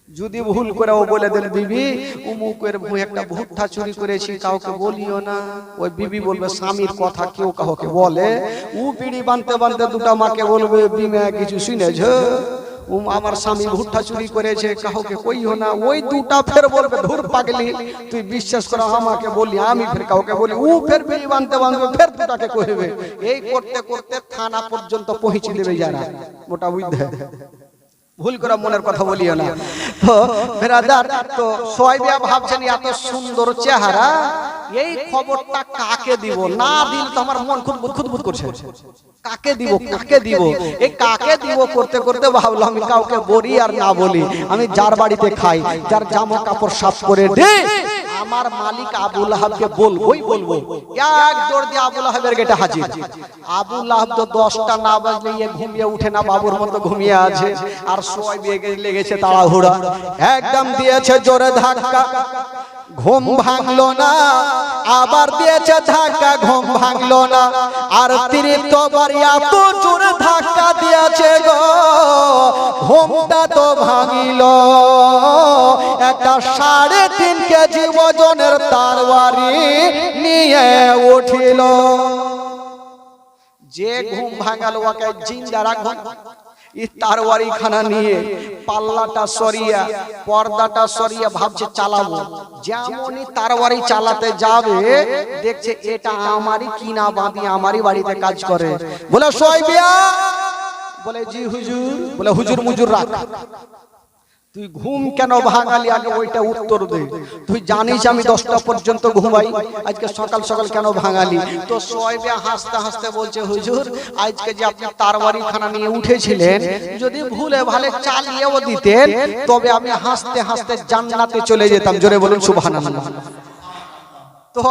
যদি ভুল করে ও বলে দেন বিবি উমুকের একটা ভুট্টা চুরি করেছি, কাউকে বলিও না। ওই বিবি বলবে স্বামীর কথা কেউ কাউকে বলে, ও বিড়ি বানতে বানতে দুটা মাকে বলবে বিমা কিছু শুনেছ, আমার স্বামী ভুট্টা চুরি করেছে, কাউকে কইও না। ওই দুটা ফের বলবে ধুর পাগলি তুই বিশ্বাস কর আমাকে বলি, আমি ফের কাউকে বলি, ও ফের বিড়ি বানতে বানতে ফের দুটাকে কইবে। এই করতে করতে থানা পর্যন্ত পৌঁছে দেবে যারা। মোটা বুঝতে ভুল করে মনের কথা বলিও না। তো বেরাদার, তো সুয়াইবিয়া ভাবছেন এত সুন্দর চেহারা, এই খবরটা কাকে দিব? না দিল তো আমার মন খুদবুদ খুদবুদ করছে। কাকে দিব, কাকে দিব? এই কাকে দিব করতে করতে ভাবলাম আমি কাউকে বলি আর না বলি। আমি যার বাড়িতে খাই, যার জামা কাপড় সাফ করে দে, আমার মালিক আবু লাহাবকে বলবোই বলবো। এক দৌড় দিয়ে আবু লাহাবের গেটে হাজির। আবু লাহাব তো 10টা না বাজলে ঘুমিয়ে উঠে না, বাবুর মতো ঘুমিয়ে আছে। আর সুয়াইবিয়া লেগেছে তাড়াহুড়া, একদম দিয়েছে জোরে ধাক্কা, ঘুম ভাঙলো না। আবার দিয়েছে ধাক্কা, ঘুম ভাঙলো না। আর তৃতীয়বার এত জোরে ধাক্কা দিয়েছে গো, ঘুমটা তো ভাঙিল একটা 3.5 কেজি ওজনের তরবারি নিয়ে উঠিল। যে ঘুম ভাঙালো ওকে জিন্দা রাখুন। এই তরবারি খানা নিয়ে পাল্লাটা সরিয়া পর্দাটা সরিয়া ভাবছে চালাবো। যেমনই তরবারি চালাতে যাবে দেখছে এটা আমারই কিনা বাঁধি আমারই বাড়িতে কাজ করে। বলে সোয়াইবিয়া, বলে জি হুজুর। বলে হুজুর মুজুর রাখ, তুই ঘুম কেন ভাঙালি আগে ওইটা উত্তর দে। তুই জানিস আমি 10টা পর্যন্ত ঘুমাই, আজকে সকাল সকাল কেন ভাঙালি? তো সোয়াইবিয়া হাসতে হাসতে বলছে হুজুর আজকে যে আপনি তরবারি খানা নিয়ে উঠেছিলেন যদি ভুলে ভালে চালিয়েও দিতেন তবে আমি হাসতে হাসতে জান্নাতে চলে যেতাম। জোরে বলুন সুবহানাল্লাহ। তো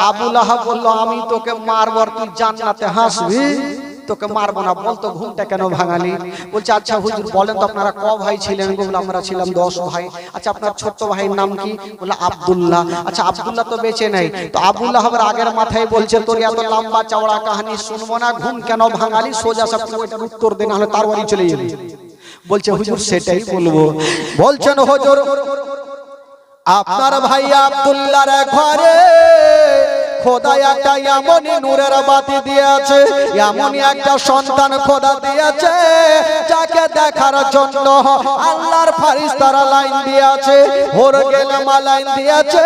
আবু লাহাব বলল আমি তোকে মারবো আর তুই জান্নাতে হাসবি? তোকে মারবো না, বলতো ঘুমটা কেন ভাঙালি? বলছে আচ্ছা হুজুর বলেন তো আপনারা ক ভাই ছিলেন? বলে আমরা ছিলাম 10 ভাই। আচ্ছা আপনার ছোট্ট ভাইয়ের নাম কি? বলে আব্দুল্লাহ। আচ্ছা আব্দুল্লাহ তো বেঁচে নাই, তো আবু লাহাবের আগের মাথায় বলছে তোর এত লম্বা চওড়া কাহিনী শুনবো না, ঘুম কেন ভাঙালি? সোজা সব ওইটার উত্তর দে, না হলে তার বাড়ি চলে যাবে। বলছে হুজুর সেটাই বলবো। বলছেন হুজুর আপনার ভাই আব্দুল্লাহর ঘরে খোদা একটা এমনই নূরের বাতি দিয়েছে, এমনই একটা সন্তান খোদা দিয়েছে যাকে দেখার জন্য আল্লাহর ফেরেশতারা লাইন দিয়েছে, হোরগেলামা লাইন দিয়েছে।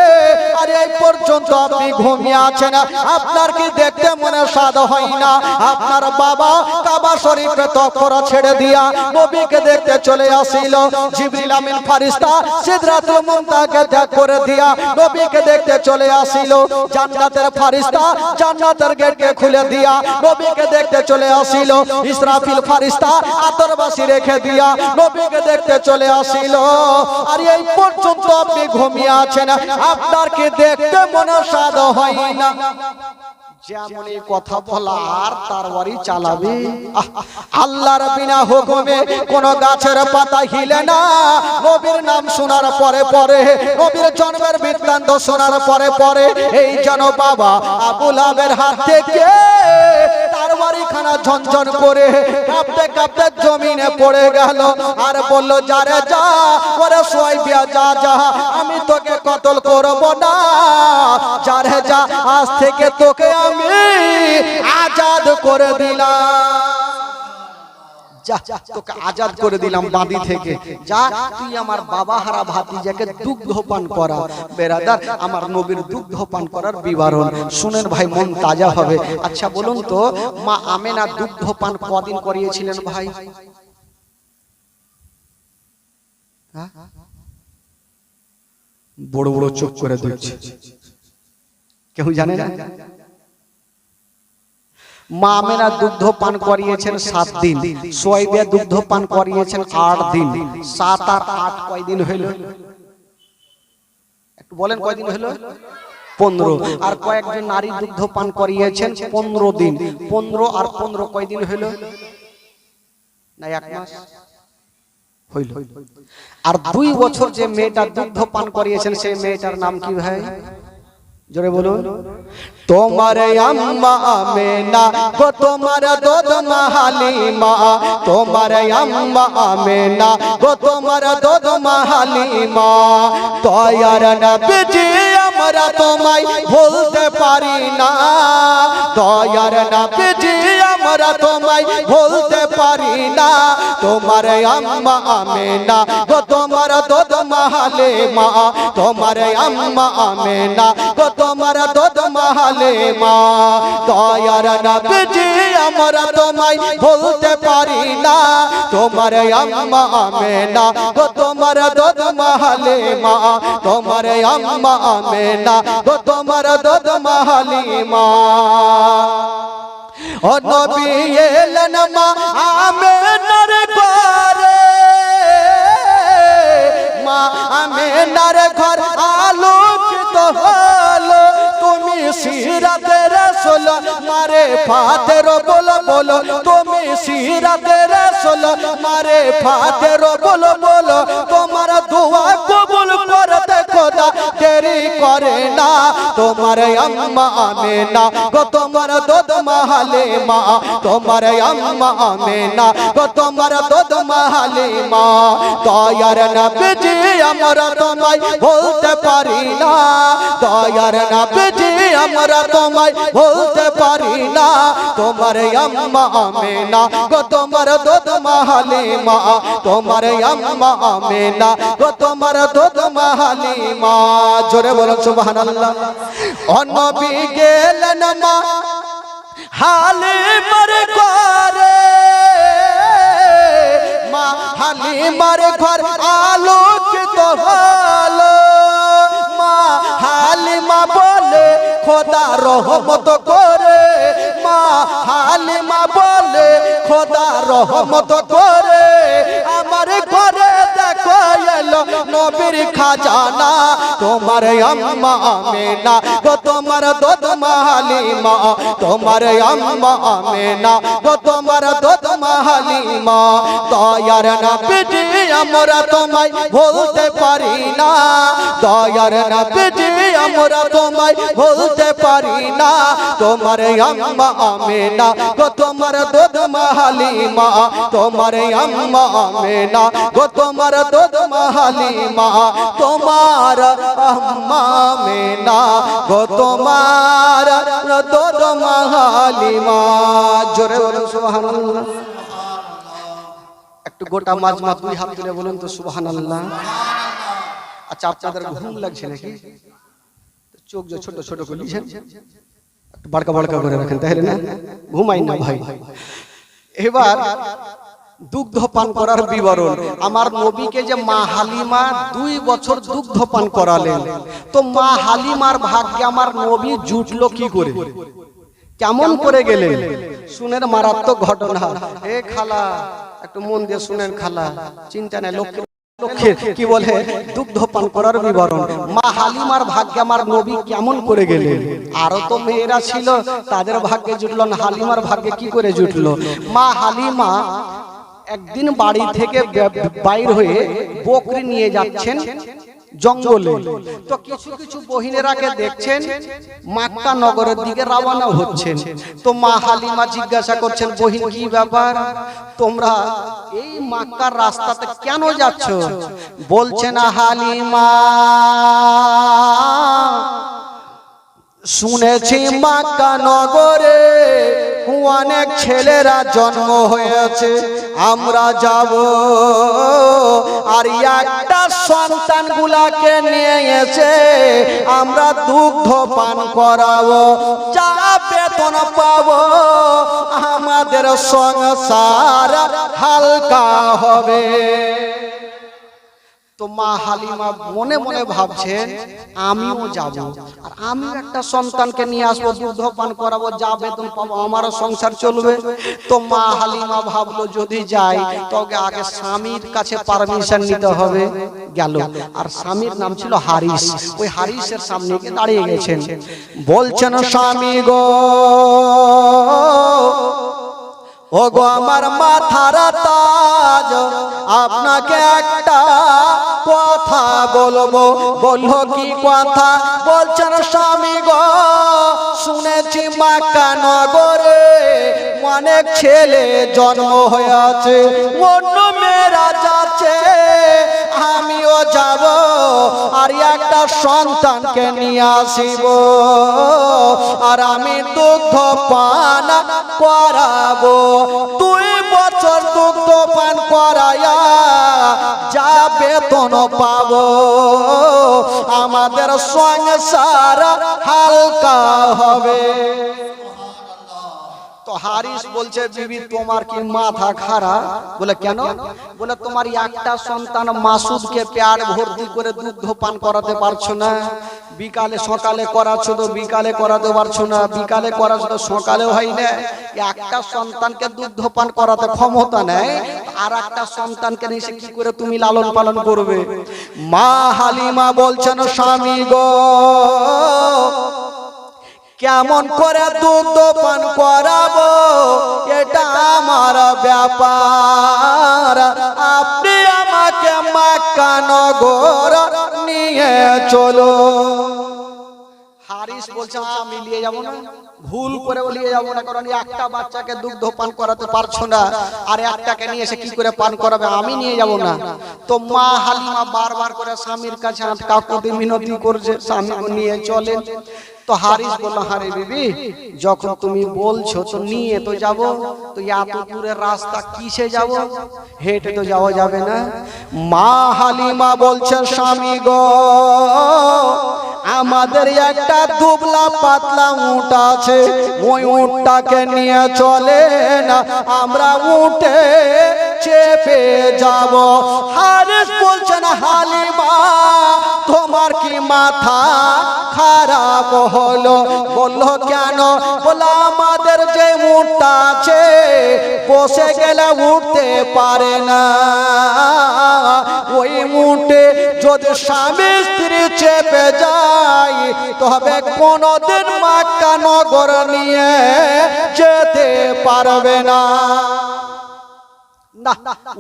আর এই পর্যন্ত আপনি ঘুমিয়ে আছেন, আপনার কি দেখতে মনে স্বাদ হয় না? আপনার বাবা কাবা শরীফে তকরা ছেড়ে দিয়া নবীকে দেখতে চলে আসিল। জিবরিল আমিন ফেরেশতা সিদরাতুল মুনতাহাকে ত্যাগ করে দিয়া নবীকে দেখতে চলে আসিল। জান্নাতের ফেরেশতা জান্নাতের গেটকে খুলে দিয়া নবীকে দেখতে চলে আসিল। ইসরাফিল ফেরেশতা আতরবাসী রেখে দিয়া নবীকে দেখতে চলে আসিল। আর এই পর্যন্ত আপনি ঘুমিয়ে আছেন, আপনার কি দেখতে মনে স্বাদ হয় না? যেমন এই কথা বলা আর তরবারি চালাবি। আল্লাহর বিনা হুকুমে কোন গাছের পাতা হিলে না। নবীর নাম শোনার পরে পরে, নবীর জন্মের বৃত্তান্ত শোনার পরে পরে এই যেন বাবা আবু লাহাবের হাত থেকে তরবারি খানা ঝনঝন করে কাঁপতে কাঁপতে জমিনে পড়ে গেল। আর বলল যারে যা, ওরে সোয়াইবিয়া যা যা, আমি তোকে কতল করব না। যারে যা, আজ থেকে তোকে আমি আজাদ করে দিলাম। যা তোকে আজাদ করে দিলাম বাঁধি থেকে। যা তুই আমার বাবা হারা ভাতিজাকে দুগ্ধ পান করা। বেরাদার আমার নবীর দুগ্ধ পান করার বিবরণ শুনেন ভাই, মন তাজা হবে। আচ্ছা বলুন তো মা আমেনা দুগ্ধ পান কদিন করিয়েছিলেন ভাই? বড় বড় চোখ করে দেখছে, কেউ জানে না? মা আমেনা দুগ্ধ পান করিয়েছেন 7 দিন, সোয়াইবিয়া দুগ্ধ পান করিয়েছেন 8 দিন। 7 আর 8 কয়দিন হইল? একটু বলেন কয়দিন হইল? 15। আর কয়েকজন নারী দুগ্ধ পান করিয়েছেন 15 দিন। 15 আর 15 কয়দিন হইল? না 1 মাস হইল। আর 2 বছর যে মেয়েটা দুগ্ধ পান করিয়েছেন সেই মেয়েটার নাম কি ভাই? জোরে বলুন। তোমার আম্মা আমেনা গো, তোমার দুধ মা হালিমা। তোমার আম্মা আমেনা গো, তোমার দুধ মা হালিমা। দয়ার নবীজি আমরা তোমায় ভুলতে পারি না। দয়ার নবীজি আমরা তোমায় ভুলতে পারি না। তোমার আম্মা আমেনা গো, তোমার দুধ মা হালিমা। তোমার আম্মা আমেনা গো, তোমার দুধ মা হালিমা। দয়ার নবীজি আমরা তোমায় ভুলতে পারি না। তোমার আম্মা আমেনা গো, তোমার দুধ মা হালিমা। তোমার আম্মা আমেনা গো, তোমার দুধ মা হালিমা। ও নবী এলেন মা আমেনার ঘরে, মা আমেনার ঘর আলোকিত হলো। তুমি সিরাতে রাসূল মারে ফাতের বলো বলো, তুমি সিরাতে রাসূল মারে ফাতের বলো বলো। তোমার দোয়া কবুল করতে খোদা দেরি করে না তোমার আম্মা আমেনা গো তোমার দুধ মাহালে মা তোমার আম্মা আমেনা গো তোমার দুধ মাহালে মা দয়ার নবীজি আমরা তোমায় বলতে পারি না দয়ার নবীজি আমরা তোমায় বলতে পারি না তোমার আম্মা আমেনা গো তোমার দুধ মাহালে মা তোমার আম্মা আমেনা গো তোমার দুধ মাহালে মা জোরে বলো সুবহানাল্লাহ ও নবী গেলেন মা হালিমার ঘরে মা হালিমার ঘর আলোকিত হলো মা হালিমা বলে খোদা রহমত করে মা হালিমা বলে খোদা রহমত করে আমার ঘরে দেখো এলো নবীর খাজানা তোমার আম্মা আমেনা গো তোমার দুধ মাহালিমা তোমার আম্মা আমেনা গো তোমার দুধ মাহালিমা দয়ার নবীজি আমরা তোমায় বলতে পারি না দয়ার নবীজি আমরা তোমায় বলতে পারি না তোমার আম্মা আমেনা গো তোমার দুধ মাহালিমা তোমার আম্মা আমেনা গো তোমার দুধ মাহালিমা তোমার আম্মা আমেনা গো তোমার দুধ মাহালিমা জোরে বলুন সুবহানাল্লাহ একটু গোটা মাঝ মাঝ দুই হাত তুলে বলুন তো সুবহানাল্লাহ আচ্ছা আপনাদের ঘুম লাগছে নাকি চোখ যে ছোট ছোট করে লিখেন বড়কা বড়কা করে রাখেন তাহলে না ঘুমাই না ভাই এবার দুগ্ধ পান করার বিবরণ আমার নবীকে যে মা হালিমা 2 বছর দুগ্ধ পান করালেন তো মা হালিমার ভাগ্যে আমার নবী জুটলো কি করে কেমন করে গেলেন শুনেন মারাত্মক ঘটনা এ খালা একটু মন দিয়ে শুনেন খালা চিন্তা নাই লক্ষ্মী কি বলে দুগ্ধ পান করার বিবরণ মা হালিমার ভাগ্যে আমার নবী কেমন করে গেলেন আরো তো মেয়েরা ছিল তাদের ভাগ্যে জুটলো না হালিমার ভাগ্যে কি করে জুটলো মা হালিমা একদিন বাড়ি থেকে বাইর হয়ে বকরি নিয়ে যাচ্ছেন জঙ্গলে তো কিছু কিছু বহিনেরাকে দেখছেন মক্কা নগরের দিকে রওনা হচ্ছেন তো মা হালিমা জিজ্ঞাসা করছেন বহিন কি ব্যাপার তোমরা এই মক্কার রাস্তাতে কেন যাচ্ছ বলছেন হালিমা শুনেছি মক্কা নগরে অনেক ছেলেরা জন্ম হয়েছে আমরা যাব আর একটা সন্তান গুলাকে নিয়ে এসে আমরা দুগ্ধ পান করাবো যা বেতন পাবো আমাদের সংসার হালকা হবে তো মা হালিমা মনে মনে ভাবছেন আমিও যাব আর আমিও একটা সন্তানকে নিয়ে আসবো দুধ পান করাবো যা বেতন পাবো আমারও সংসার চলবে তো মা হালিমা ভাবলো যদি যাই তবে আগে স্বামীর কাছে পারমিশন নিতে হবে গেল আর স্বামীর নাম ছিল হারিস ওই হারিসের সামনে গিয়ে দাঁড়িয়ে গেছেন বলছেন স্বামী গো ও গো আমার মাথার তাজ আপনাকে একটা কথা বলবো বললো কি কথা বলছেন স্বামী গো শুনেছি মক্কা নগরে অনেক ছেলে জন্ম হয়েছে অন্য মেয়েরা যাচ্ছে আমিও যাব আর একটা সন্তানকে নিয়ে আসিব আর আমি দুগ্ধ পান করাবো 2 বছর দুগ্ধ পান করায়া যা বেতন পাবো আমাদের সংসার হালকা হবে তো হারিস বলছে বিবি তোমার কি মাথা খারাপ বলে কেন বলে তোমার একটা সন্তান মাসুদকে পেট ভর্তি করে দুগ্ধ পান করাতে পারছো না বিকালে সকালে করাচ্ছ তো বিকালে করাতে পারছো না বিকালে করাচ্ছ তো সকালে হয় না একটা সন্তানকে দুগ্ধ পান করাতে ক্ষমতা নেই আর একটা সন্তানকে নিয়ে কি করে তুমি লালন পালন করবে মা হালিমা বলছেন স্বামী গো কেমন করে দুগ্ধ পান করাবো এটা আমার ব্যাপার আপনি আমাকে মক্কা নগর নিয়ে চলো। হারিস বলছে আমি নিয়ে যাবো না, ভুল করে নিয়ে যাবো না, কারণ একটা বাচ্চাকে দুগ্ধ পান করাতে পারছো না, আর একটাকে নিয়ে এসে কি করে পান করাবে, আমি নিয়ে যাব না। তো মা হালিমা বারবার করে স্বামীর কাছে কাকুতি মিনতি করছে স্বামীকে নিয়ে চলেন। তো হারিস বলল, হারে বিবি যখন তুমি বলছো তো নিয়ে তো যাব, তো এত দূরের রাস্তা কিসে যাব, হেঁটে তো যাওয়া যাবে না। মা হালিমা বলছে, স্বামী গো আমাদের একটা দুবলা পাতলা উট আছে, ওই উটটাকে নিয়ে চলে না, আমরা উটে চেপে যাব। হারিস বলছেন, হালিমা তোমার কি মাথা খারাপ হলো? বললো কেন? বলে আমাদের যে উটটা আছে বসে গেলে উঠতে পারে না, ওই উটে যদি স্বামী স্ত্রী চেপে যায় তবে কোনদিন মক্কা নগর নিয়ে যেতে পারবে না। না,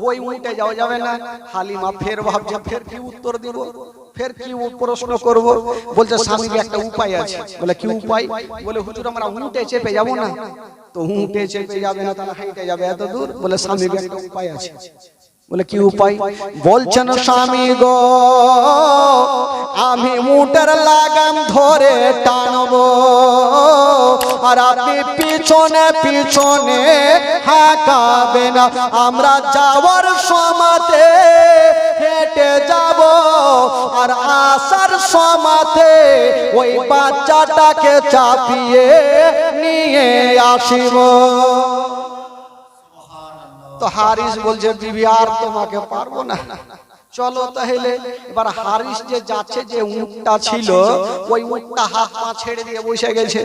ওই উঠে যাওয়া যাবে না। হালিমা ফের ভাবছে ফের কি উত্তর দিব, ফের কি প্রশ্ন করব। বলছে স্বামীর একটা উপায় আছে। বলে কি উপায়? বলে হুজুর আমরা উঠে চেপে যাব না। তো উঠে চেপে যাবে না, তাহলে হেঁটে যাবে এত দূর। বলে স্বামীর একটা উপায় আছে। বলে কি উপায়? বলছেন, স্বামী গো আমি উটের লাগাম ধরে টানবো, আর আপনি পিছনে পিছনে হাঁকাবেন, আমরা যাওয়ার সময়তে হেঁটে যাব, আর আসার সময়তে ওই বাচ্চাটাকে চাপিয়ে নিয়ে আসিব। তো হারিস বলছে, বিবি আর তোমাকে পারবো না, চলো তাহলে। এবার হারিস যে যাচ্ছে, যে উটটা ছিল ওই উটটা হাত পা ছেড়ে দিয়ে বসে গেছে।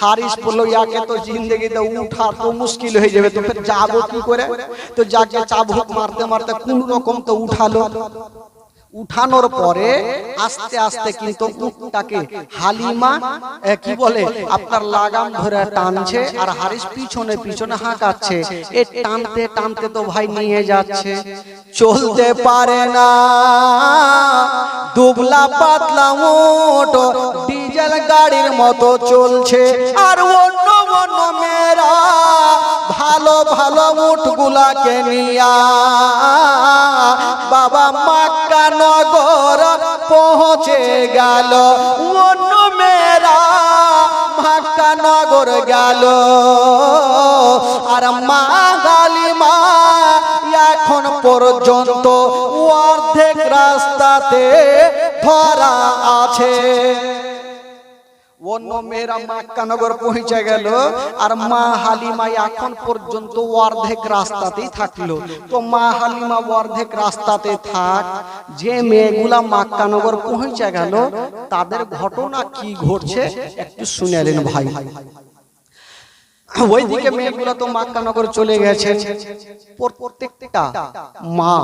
হারিস বললো ইয়াকে তো জিন্দগিতে উঠা তো মুশকিল হয়ে যাবে, তো ফের যাবো কি করে? তো যাকে চাবুক মারতে মারতে কোন রকম তো উঠালো। উঠানোর পরে আস্তে আস্তে কিন্তু উটটাকে হালিমা কি বলে আপনার লাগাম ধরে টানছে, আর হারিস পিছনে পিছনে হাঁকাচ্ছে। এ টানতে টানতে তো ভাই নিয়ে যাচ্ছে, চলতে পারে না। দুবলা পাতলা উট ডিজেল গাড়ির মতো চলছে, আর অন্য অন্য মেয়েরা ভালো ভালো উটগুলাকে নিয়া বাবা মক্কা নগর পৌঁছে গেল। অন্য মেয়েরা মক্কা নগর গেল, আর মা হালিমা এখন পর্যন্ত অর্ধেক রাস্তাতে ধরা আছে। অন্য মেয়েরা মক্কা নগর পৌঁছে গেল, আর মা হালিমা এখন পর্যন্ত অর্ধেক রাস্তাতেই থাকলো। তো মা হালিমা অর্ধেক রাস্তাতে থাক, যে মেয়েগুলা মক্কা নগর পৌঁছে গেল তাদের ঘটনা কি ঘটছে একটু শুনেলেন ভাই। ওইদিকে মেয়েগুলো তো মক্কা নগর চলে গেছে, প্রত্যেকটা মা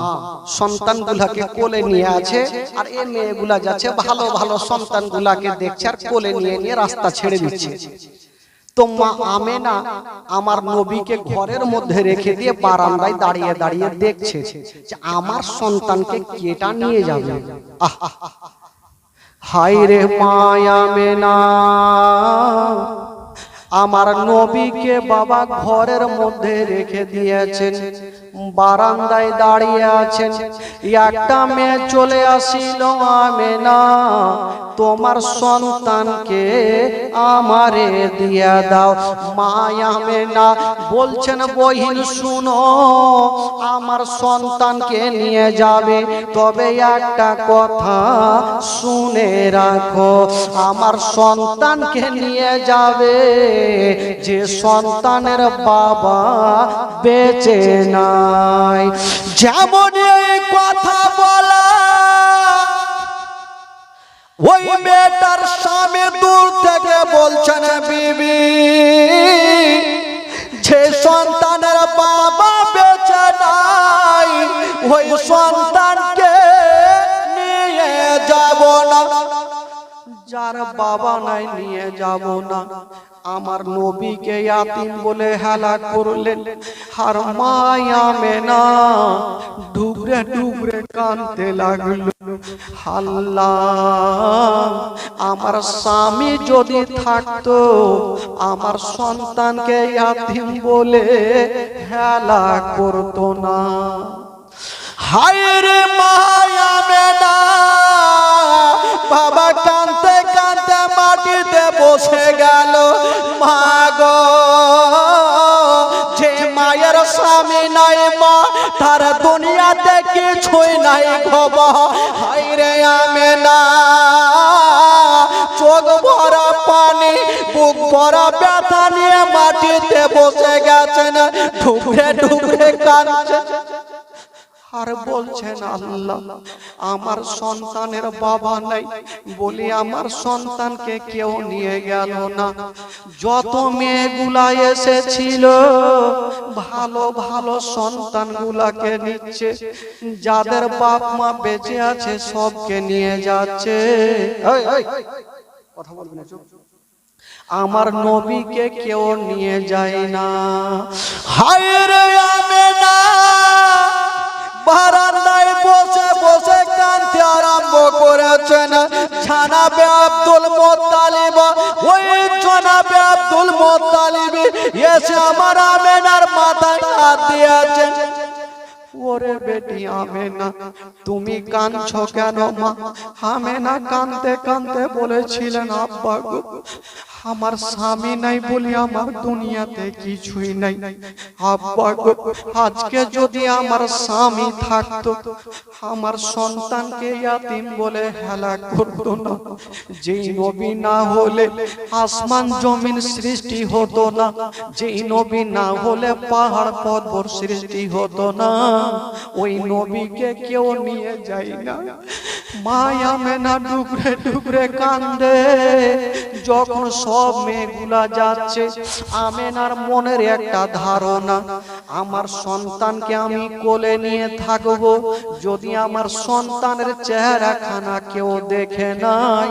সন্তানগুলাকে কোলে নিয়ে আছে, আর এই মেয়েগুলা যাচ্ছে ভালো ভালো সন্তানগুলাকে দেখছে আর কোলে নিয়ে নিয়ে রাস্তা ছেড়ে দিচ্ছে। তো মা আমেনা আমার নবীকে ঘরের মধ্যে রেখে দিয়ে বারান্দায় দাঁড়িয়ে দাঁড়িয়ে দেখছে যে আমার সন্তানকে কেটা নিয়ে যাবে। হায় রে মা আমেনা, আমার নবীকে বাবা ঘরের মধ্যে রেখে দিয়েছেন, বারান্দায় দাঁড়িয়ে আছেন। একটা মেয়ে চলে আসিল, আমেনা তোমার সন্তানকে আমারে দিয়া দাও। মা আমেনা বলছেন, বহিন শুনো, আমার সন্তানকে নিয়ে যাবে, তবে একটা কথা শুনে রাখো, আমার সন্তানকে নিয়ে যাবে যে সন্তানের বাবা বেঁচে নাই। যেমন এই কথা বলা, ওই মেয়েটার স্বামী দূর থেকে বলছেন, বিবি যে সন্তানের বাবা বেঁচে নাই ওই সন্তানকে নিয়ে যাব না, যার বাবা নাই নিয়ে যাব না। আমার নবীকে ইয়াতিম বলে হেলা করলেন, আর মা আমেনা ডুব ডুবরে ডুবরে কাঁদতে লাগলো, আল্লাহ আমার স্বামী যদি থাকতো আমার সন্তানকে ইয়াতীম বলে হেলা করতো না। হায় রে মায়া মেনা, বাবা কাঁদতে কাঁদতে মাটিতে বসে গেল। মা গো, যে মায়ের স্বামী নাই মা তার দুনিয়াতে কিছুই নাই বাবা। হায় রে আমেনা, চোখ ভরা পানি বুক ভরা ব্যথা নিয়ে মাটিতে বসে গেছেন, ডুবরে ডুবরে কাঁদছেন আর বলছেন আল্লাহ আমার সন্তানের বাবা নাই বলি আমার সন্তানকে কেউ নিয়ে গেল না। যত মেয়েগুলা এসেছিল ভালো ভালো সন্তানগুলাকে নিচ্ছে, যাদের বাপ মা বেঁচে আছে সবকে নিয়ে যাচ্ছে। কথা বলবেন না, আমার নবীকে কেউ নিয়ে যায় না। হায় রে আমেনা, বারান্দায় বসে বসে কাঁদতে আরম্ভ করেছেন। জনাবে আব্দুল মুত্তালিব, ওই জনাবে আব্দুল মুত্তালিব এসে আমার আমেনার মাথায় হাত দিয়েছেন। ওরে বেটি আমেনা, তুমি কাঁদছো কেন মা? আমেনা কাঁদতে কাঁদতে বলেছিলেন, আব্বা গো আমার স্বামী নাই বলি আমার দুনিয়াতে কিছুই নাই। আব্বা গো, আজকে যদি আমার স্বামী থাকতো আমার সন্তানকে ইয়াতীম বলে হেলা করতো না। যেই নবী না হলে আসমান জমিন সৃষ্টি হতো না, যেই নবী না হলে পাহাড় পর্বত সৃষ্টি হতো না, ওই নবীকে কেউ নিয়ে যায় না। মা আমেনা ডুবরে ডুবরে কান্দে। যখন সব মেয়েগুলা যাচ্ছে, আমেনার মনের একটা ধারণা, আমার সন্তানকে আমি কোলে নিয়ে থাকবো, যদি আমার সন্তানের চেহারা খানা কেউ দেখে নাই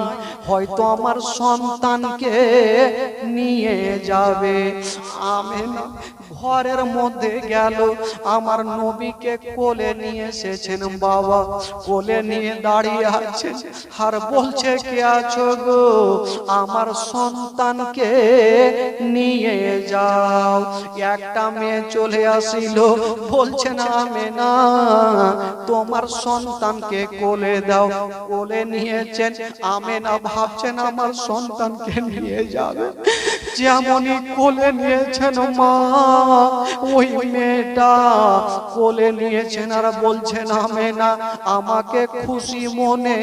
হয়তো আমার সন্তানকে নিয়ে যাবে। আমেনা ঘরের মধ্যে গেল, আমার নবীকে কোলে নিয়ে এসেছেন। বাবা কোলে নিয়ে দাঁড়িয়ে আছেন আর বলছে, কে আছো গো? আমার সন্তানকে নিয়ে যাও। একটা মেয়ে চলে আসিল, বলছেন আমেনা তোমার সন্তানকে কোলে দাও। কোলে নিয়েছেন, আমেনা ভাবছেন আমার সন্তানকে নিয়ে যাবে। যেমনই কোলে নিয়েছেন মা, ওই মেয়েটা কোলে নিয়েছেন আর বলছেন আমেনা আমাকে খুশি মনে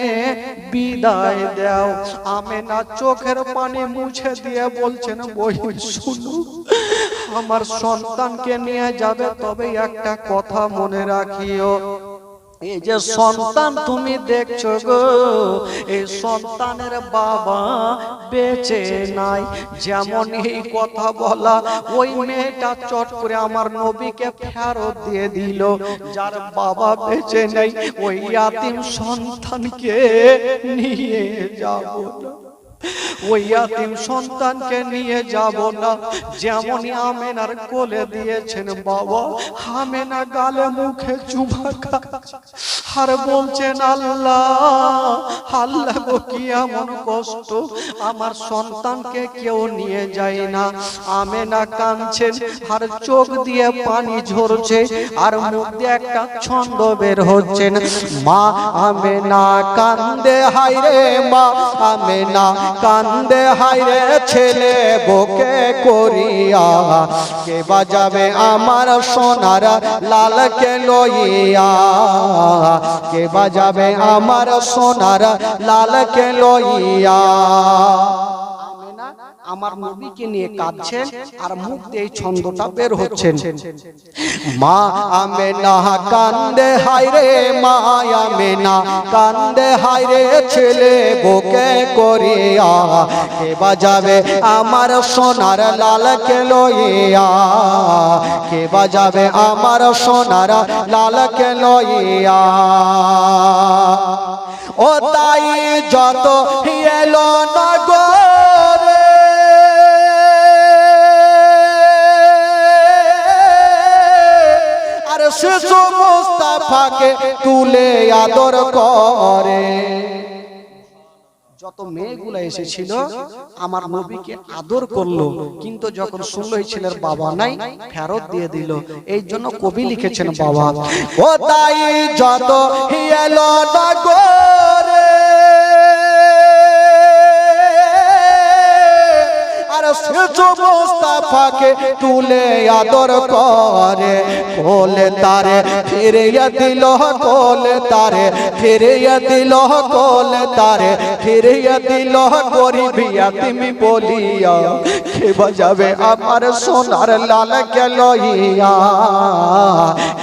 বিদায় দাও। আমেনা চোখের পানি মুছে দিয়ে বলছেন, বই শুনো আমার সন্তানকে নিয়ে যাবে, তবে একটা কথা মনে রাখিও, এই যে সন্তান তুমি দেখছো গো, এই সন্তানের বাবা বেঁচে নাই। যেমন এই কথা বলা, ওই মেয়েটা চট করে আমার নবীকে ফেরত দিয়ে দিল। যার বাবা বেঁচে নেই ওই ইয়াতীম সন্তানকে নিয়ে যাব না, ওই ইয়াতীম সন্তানকে নিয়ে যাব না। যেমনই আমেনার কোলে দিয়েছেন বাবা, আমেনা গালে মুখে চুমা আর বলছেন, আল্লাহ আল্লাহ গো কি এমন কষ্ট, আমার সন্তানকে কেউ নিয়ে যায় না। আমেনা কাঁদছেন আর চোখ দিয়ে পানি ঝরছে আর মুখ দিয়ে একটা ছন্দ বের হচ্ছেন। মা আমেনা কান্দে, হায় রে মা আমেনা কান্দে, হায় রে ছেলে বুকে করিয়া, কে বাজাবে আমার সোনার লালকে লইয়া, কে বাজাবে আমার সোনার লালকে লইয়া। আমার নবীকে নিয়ে কাঁদছেন আর মুখ দিয়ে ছন্দটা বের হচ্ছেন। মা আমেনা কান্দে, হায় রে মা আমেনা কান্দে, হায় রে ছেলে বুকে করিয়া, কে বাজাবে আমার সোনার লালকে লইয়া, কে বাজাবে আমার সোনার লালকে লইয়া। ও তাই যত এলো নগরে, আর সে শিশু মুস্তাফাকে তুলে আদর করে। যত মেয়েগুলো এসেছিল আমার নবীকে আদর করলো, কিন্তু যখন শুনলো এই ছেলের বাবা নাই, ফেরত দিয়ে দিল। এই জন্য কবি লিখেছেন বাবা ও তাই যত এলো নগরে আর শিশু মুস্তাফাকে তুলে আদর করে। কোলে তারে ফিরিয়ে দিল, কোলে তারে ফিরিয়ে দিল, কোলে তারে ফিরিয়ে দিল গরিবিয়া তুমি বলিয়া। কে বাজাবে আমার সোনার লালকে লইয়া,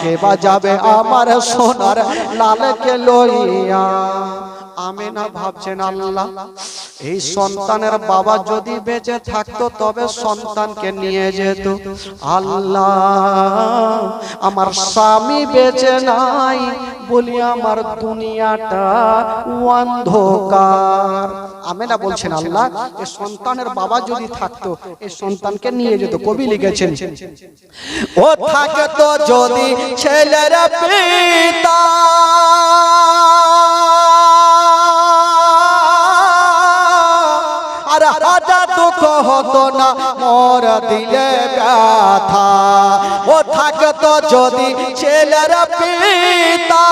কে বাজাবে আমার সোনার লালকে লইয়া। আমেনা ভাবছেন আল্লাহ এই সন্তানের বাবা যদি বেঁচে থাকতো তবে সন্তানকে নিয়ে যেত। আল্লাহ আমার স্বামী বেঁচে নাই বলি আমার দুনিয়াটা অন্ধকার। আমেনা বলছেন আল্লাহ এই সন্তানের বাবা যদি থাকতো এই সন্তানকে নিয়ে যেত। কবি লিখেছেন ও থাকে তো যদি ছেলের পিতা আর হাজার দুঃখ হতো না মোর দিলে ব্যথা। ও থাকে তো যদি ছেলের পিতা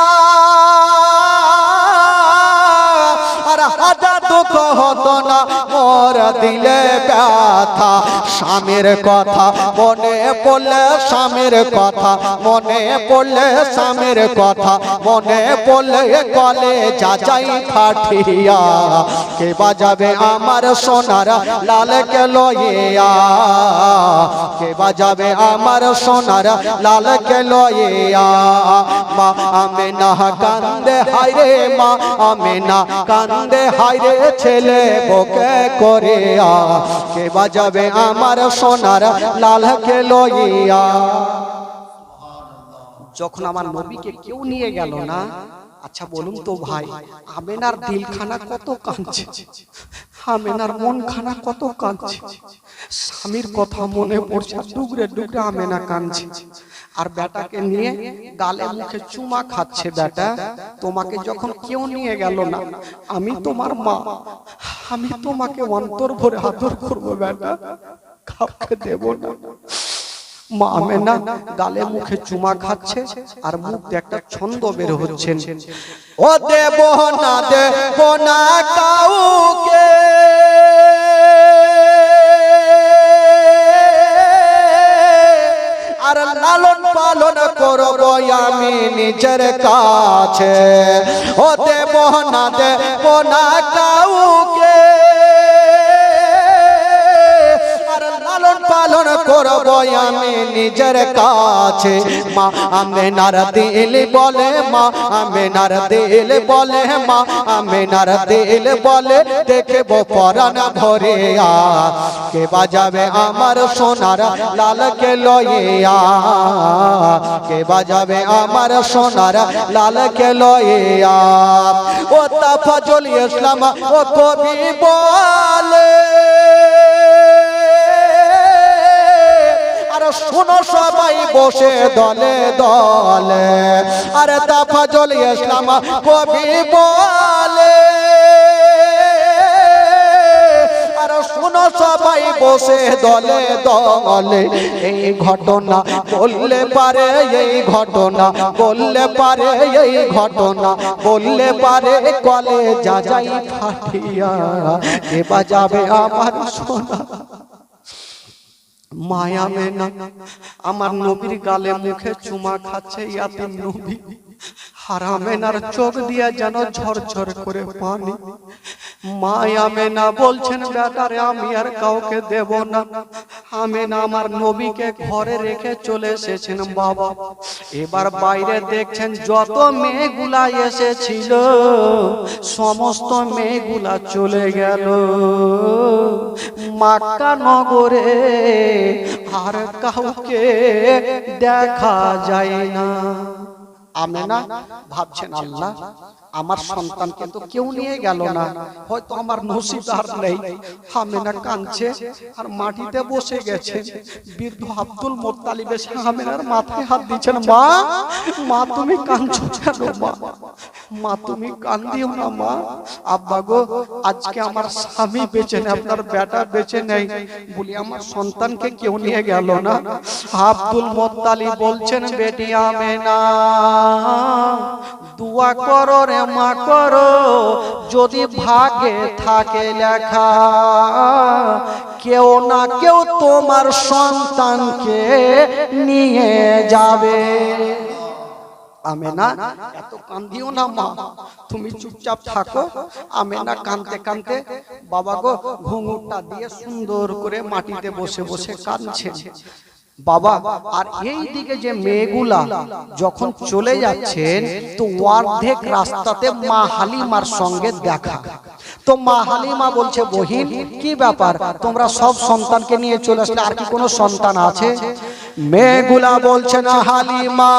আর হাজার দুঃখ হতো না মোর দিলে ব্যথা। স্বামীর কথা মনে পড়লে, স্বামীর কথা মনে পড়লে, স্বামীর কথা মনে পড়লে কলে যাই ফাটিয়া। কে বাজাবে আমার সোনার লালকে লইয়া, কে বাজাবে আমার সোনার লালকে লইয়া। মা আমেনা কান্দে হায়রে, মা আমেনা কান্দে হায়রে ছেলে বকে করিয়া। কে বাজাবে আমার সোনার লালকে লইয়া। যখন আমার নবীকে কেউ নিয়ে গেল না, আচ্ছা বলুন তো ভাই আমেনার দিলখানা কত কাঁদছে, আমেনার মনখানা কত কাঁদছে। স্বামীর কথা মনে পড়ছে, ডুগরে ডুগরে আমেনা কাঁদছে। আর বেটাকে নিয়ে গালে মুখে চুমা খাচ্ছে। বেটা তোমাকে যখন কেউ নিয়ে গেল না, আমি তোমার মা, আমি তোমাকে অন্তর ভরে আদর করবো বেটা, কাউকে দেব না। মা আমেনা গালে মুখে চুমা খাচ্ছে আর মুখ দিয়ে একটা ছন্দ বের হচ্ছে, ও দেব না দেব না কাউকে আর লালন পালন করব আমি নিজের কাছে। ও দেব না দেব না কাউকে আর লালন পালন করব আমি নিজের কাছে। মা আমেনার দিল বলে, মা আমেনার দিল বলে, মা আমেনার দিল বলে দেখব পরাণ ভরিয়া। কে বাজাবে আমার সোনার লালকে লইয়া, কে বাজাবে আমার সোনার লালকে লইয়া। ও তাফাজুল ইসলাম ও কবি বলে আর শুনো সবাই বসে দলে দলে। আরে তাফাজুল ইসলাম কবি বলে আর শুনো সবাই বসে দলে দলে। এই ঘটনা বললে পারে, এই ঘটনা বললে পারে, এই ঘটনা বললে পারে কলে যাই ফাটিয়া। কে বাজাবে আমার সোনা মায়া মেনা। আমার নবীর গালে মুখে চুমা খাচ্ছে ইয়াতিম নবী, আর আমেনার চোখ দিয়া যেন ঝরঝর করে পানি। মায়া মেনা বলছেন বেটারে আমি আর কাউকে দেব না। আমেনা আমার নবীকে ঘরে রেখে চলে এসেছেন বাবা। এবার বাইরে দেখছেন যত মেয়েগুলা এসেছিল সমস্ত মেয়েগুলা চলে গেল। মক্কা নগরে আর কাউকে দেখা যায় না। আমেনা ভাবছেন আল্লাহ আমার সন্তানকে তো কেউ নিয়ে গেল না, হয়তো আমার নসিব আর নেই। আমেনা কাঁদছে আর মাটিতে বসে গেছে। বৃদ্ধ আব্দুল মুত্তালিব এসে আমেনার মাথায় হাত দিচ্ছেন। মা, মা তুমি কাঁদছো কেন? মা, মা তুমি কান্দিও না মা। আব্বা গো, আজকে আমার স্বামী বেঁচে নেই, আপনার বেটা বেঁচে নেই বলি আমার সন্তানকে কেউ নিয়ে গেল না। আব্দুল মুত্তালিব বলছেন, বেটি আমেনা দোয়া করো রে মা করো, যদি ভাগে থাকে লেখা কেউ না কেউ তোমার সন্তানকে নিয়ে যাবে। আমেনা এত কান্দিও না মা, তুমি চুপচাপ থাকো। আমেনা কাঁদতে কাঁদতে বাবা গো ঘুঙুরটা দিয়ে সুন্দর করে মাটিতে বসে বসে কাঁদছে বাবা। আর এই দিকে যে মেয়েগুলা যখন চলে যাচ্ছেন তো অর্ধেক রাস্তাতে মা হালিমার সঙ্গে দেখা। তো মা হালিমা বলছে, বহিন কি ব্যাপার, তোমরা সব সন্তানকে নিয়ে চলে আসলে, আর কি কোনো সন্তান আছে? মেয়েগুলা বলছে না হালিমা,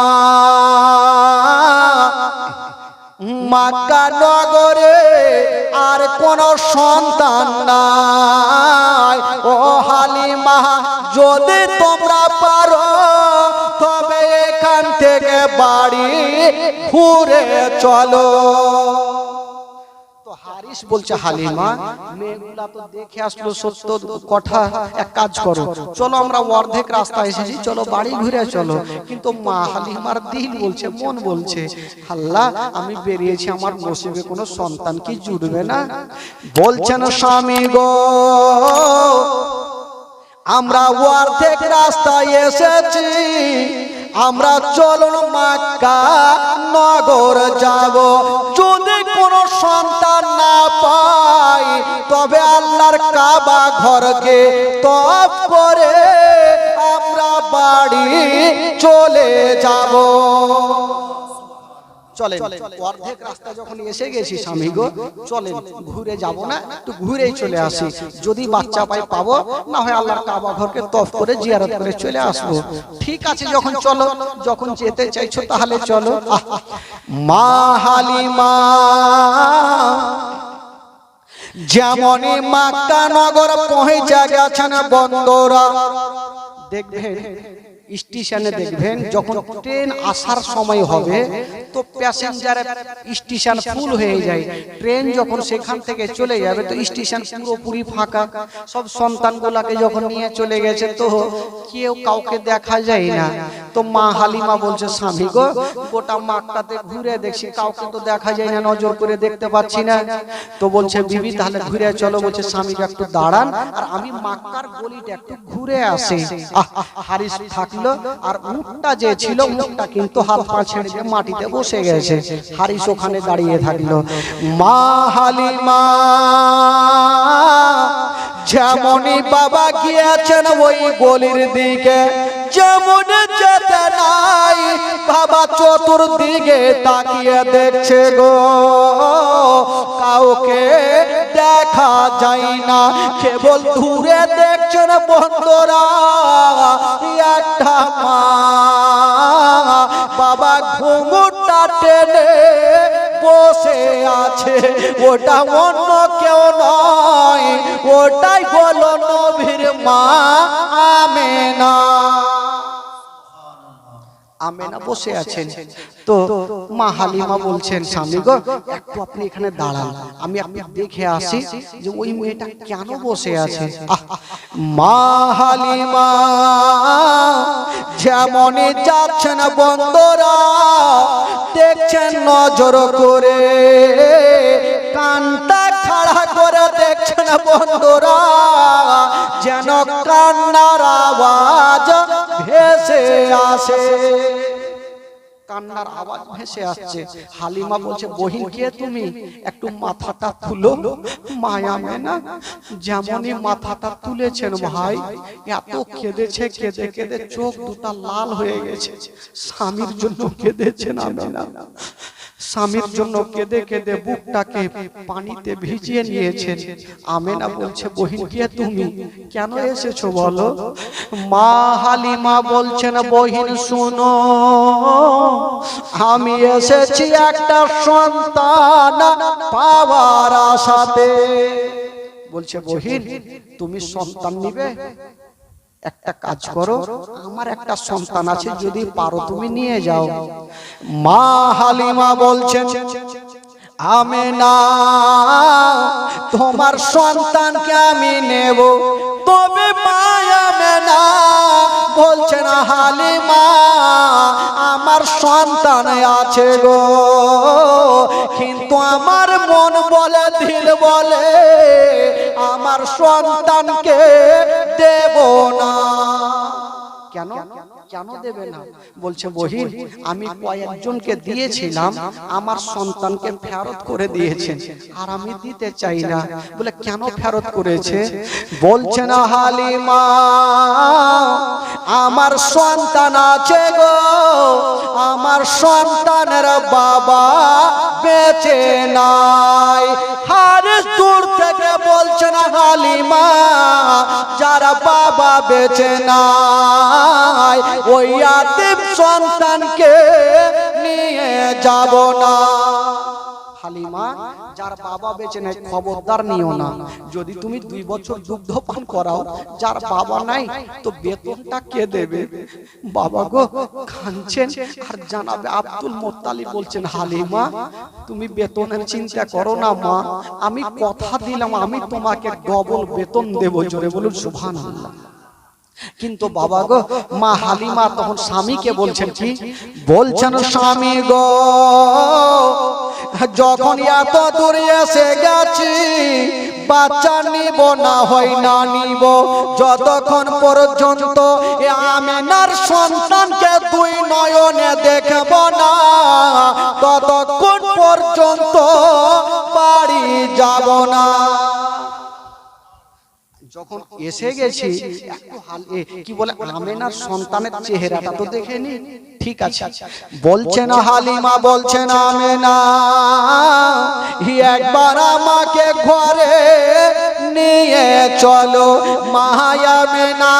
মক্কা নগরে আর কোন সন্তান নাই। ও হালিমা, যদি তোমরা পারো তবে এখান থেকে বাড়ি ঘুরে চলো। হারিস বলছে, হালিমা মেয়েগুলা তো দেখে আসলো সত্য কথা, এক কাজ করো, চলো আমরা অর্ধেক রাস্তা এসেছি, চলো বাড়ি ঘুরে চলো। কিন্তু মা হালিমার দিল বলছে, মন বলছে, আল্লাহ আমি বেরিয়েছি, আমার নসিবে কোনো সন্তান কি জুড়বে না? বলছেন স্বামী গো, আমরা অর্ধেক রাস্তায় এসেছি, আমরা চলুন মক্কা নগর যাব। যদি কোনো সন্তান না পাই তবে আল্লাহর কাবা ঘরকে তওয়াফ করে আমরা বাড়ি চলে যাব। চলেন, অর্ধেক রাস্তা যখন এসে গেছি স্বামী গো, চলেন ঘুরে যাব না, একটু ঘুরেই চলে আসি, যদি বাচ্চা পাই পাবো, না হয় আল্লাহর কাবা ঘরকে তওয়াফ করে জিয়ারত করে চলে আসবো। ঠিক আছে, যখন চলো, যখন যেতে চাইছো তাহলে চলো। মা হালিমা যেমনই মক্কা নগর পৌঁছে গেছেন বন্ধুরা, দেখবেন স্টেশনে দেখবেন যখন ট্রেন আসার সময় হবে তো প্যাসেঞ্জারের স্টেশন ফুল হয়ে যায়। ট্রেন যখন সেখান থেকে চলে যাবে তো স্টেশন পুরোপুরি ফাঁকা। সব সন্তানগুলাকে যখন নিয়ে চলে গেছে তো কেউ কাউকে দেখা যায় না। তো মা হালিমা বলছে, স্বামী গো গোটা মক্কাতে ঘুরে দেখছি, কাউকে তো দেখা যায় না, নজর করে দেখতে পাচ্ছি না। তো বলছে, বিবি তাহলে ঘুরে চলো। বলছে, স্বামী একটু দাঁড়ান আর আমি মক্কার গলিটা একটু ঘুরে আসি। হারিস থাকলো, আর উটটা যে ছিল উটটা কিন্তু হাত পা ছেড়ে দিয়ে মাটিতে বসে গেছে। হারিস ওখানে দাঁড়িয়ে থাকলো। মা হালিমা যেমনই বাবা গিয়েছেন ওই গলির দিকে, যেমন যেতে নাই বাবা চতুর্দিকে তাকিয়ে দেখছে গো, কাউকে দেখা যায় না, কেবল দূরে দেখছেন বন্ধুরা একটা মা। বাবা ঘুঙুরটা টেনে বসে আছে, ওটা অন্য কেউ নয়, ওটাই হলো নবীর মা আমেনা। আমেনা বসে আছেন। তো মা হালিমা বলছেন, স্বামী গো একটু আপনি এখানে দাঁড়ান, আমি আপনি দেখে আসি যে ওই মেয়েটা কেন বসে আছে। মা হালিমা যেমনই যাচ্ছেন বন্ধুরা দেখছেন নজর করে, কানটা খাড়া করে দেখছেন বন্ধুরা, যেন কান্নার আওয়াজ ভেসে আসে, কান্নার আওয়াজ ভেসে আসছে। হালিমা বলছে, বহিন কে তুমি, একটু মাথাটা তুলো। মায়া মেনা যেমনই মাথাটা তুলেছেন ভাই, এত কেঁদেছে, কেঁদে কেঁদে চোখ দুটা লাল হয়ে গেছে। স্বামীর জন্য কেঁদেছেন আমেনা, স্বামীর জন্য কেঁদে কেঁদে বুকটাকে পানিতে ভিজিয়ে নিয়েছেন। আমেনা বলছে, বহিন কে তুমি, কেন এসেছো বলো? মা হালিমা বলছেন, বহিন শুনো, আমি এসেছি একটা সন্তান পাওয়ার আশাতে। বলছে, বহিন তুমি সন্তান নিবে? একটা কাজ করো, আমার একটা সন্তান আছে, যদি পারো তুমি নিয়ে যাও। মা হালিমা বলছেন, আমেনা তোমার সন্তানকে আমি নেব, তবে মা আমেনা বলছেন, হালিমা আমার সন্তান আছে গো, কিন্তু আমার মন বলে, দিল বলে আমার সন্তানকে দেব না। কেন কেন দেবে না? বলছে, বহিন আমি কয়েকজনকে দিয়েছিলাম, আমার সন্তানকে ফেরত করে দিয়েছেন, আর আমি দিতে চাই না। বলে, কেন ফেরত করেছে? বলছে না, হালিমা আমার সন্তান আছে গো, আমার সন্তানের বাবা বেঁচে নাই। আর দূর থেকে বলছে না, হালিমা যারা বাবা বেঁচে নাই ওই ইয়াতীম সন্তানকে নিয়ে যাব না। হালিমা যার বাবা বেঁচে নাই খবরদার নিও না। যদি তুমি 2 বছর দুগ্ধ পান করাও, যার বাবা নাই তো বেতনটা কে দেবে? বাবা গো কাঁদছেন। আর জানাবে আব্দুল মুত্তালিব বলছেন, হালিমা তুমি বেতনের চিন্তা করো না মা, আমি কথা দিলাম আমি তোমাকে ডবল বেতন দেব। জোরে বলুন সুবহানাল্লাহ। কিন্তু বাবা গো, মা হালিমা তখন স্বামীকে বলছেন, কি বলছেন? স্বামী গো যখন এত দূরে এসে গেছি, বাচ্চা নিব না হয় না নিব, যতক্ষণ পর্যন্ত আমেনার সন্তানকে 2 নয়নে দেখব না, ততক্ষণ পর্যন্ত বাড়ি যাব না। যখন এসে গেছি একটু কি বলে, আমেনার সন্তানের চেহারাটা তো দেখেনি। ঠিক আছে, বলছেন হালিমা, বলছেন আমেনা একবার আমাকে ঘরে নিয়ে চলো। মা আমেনা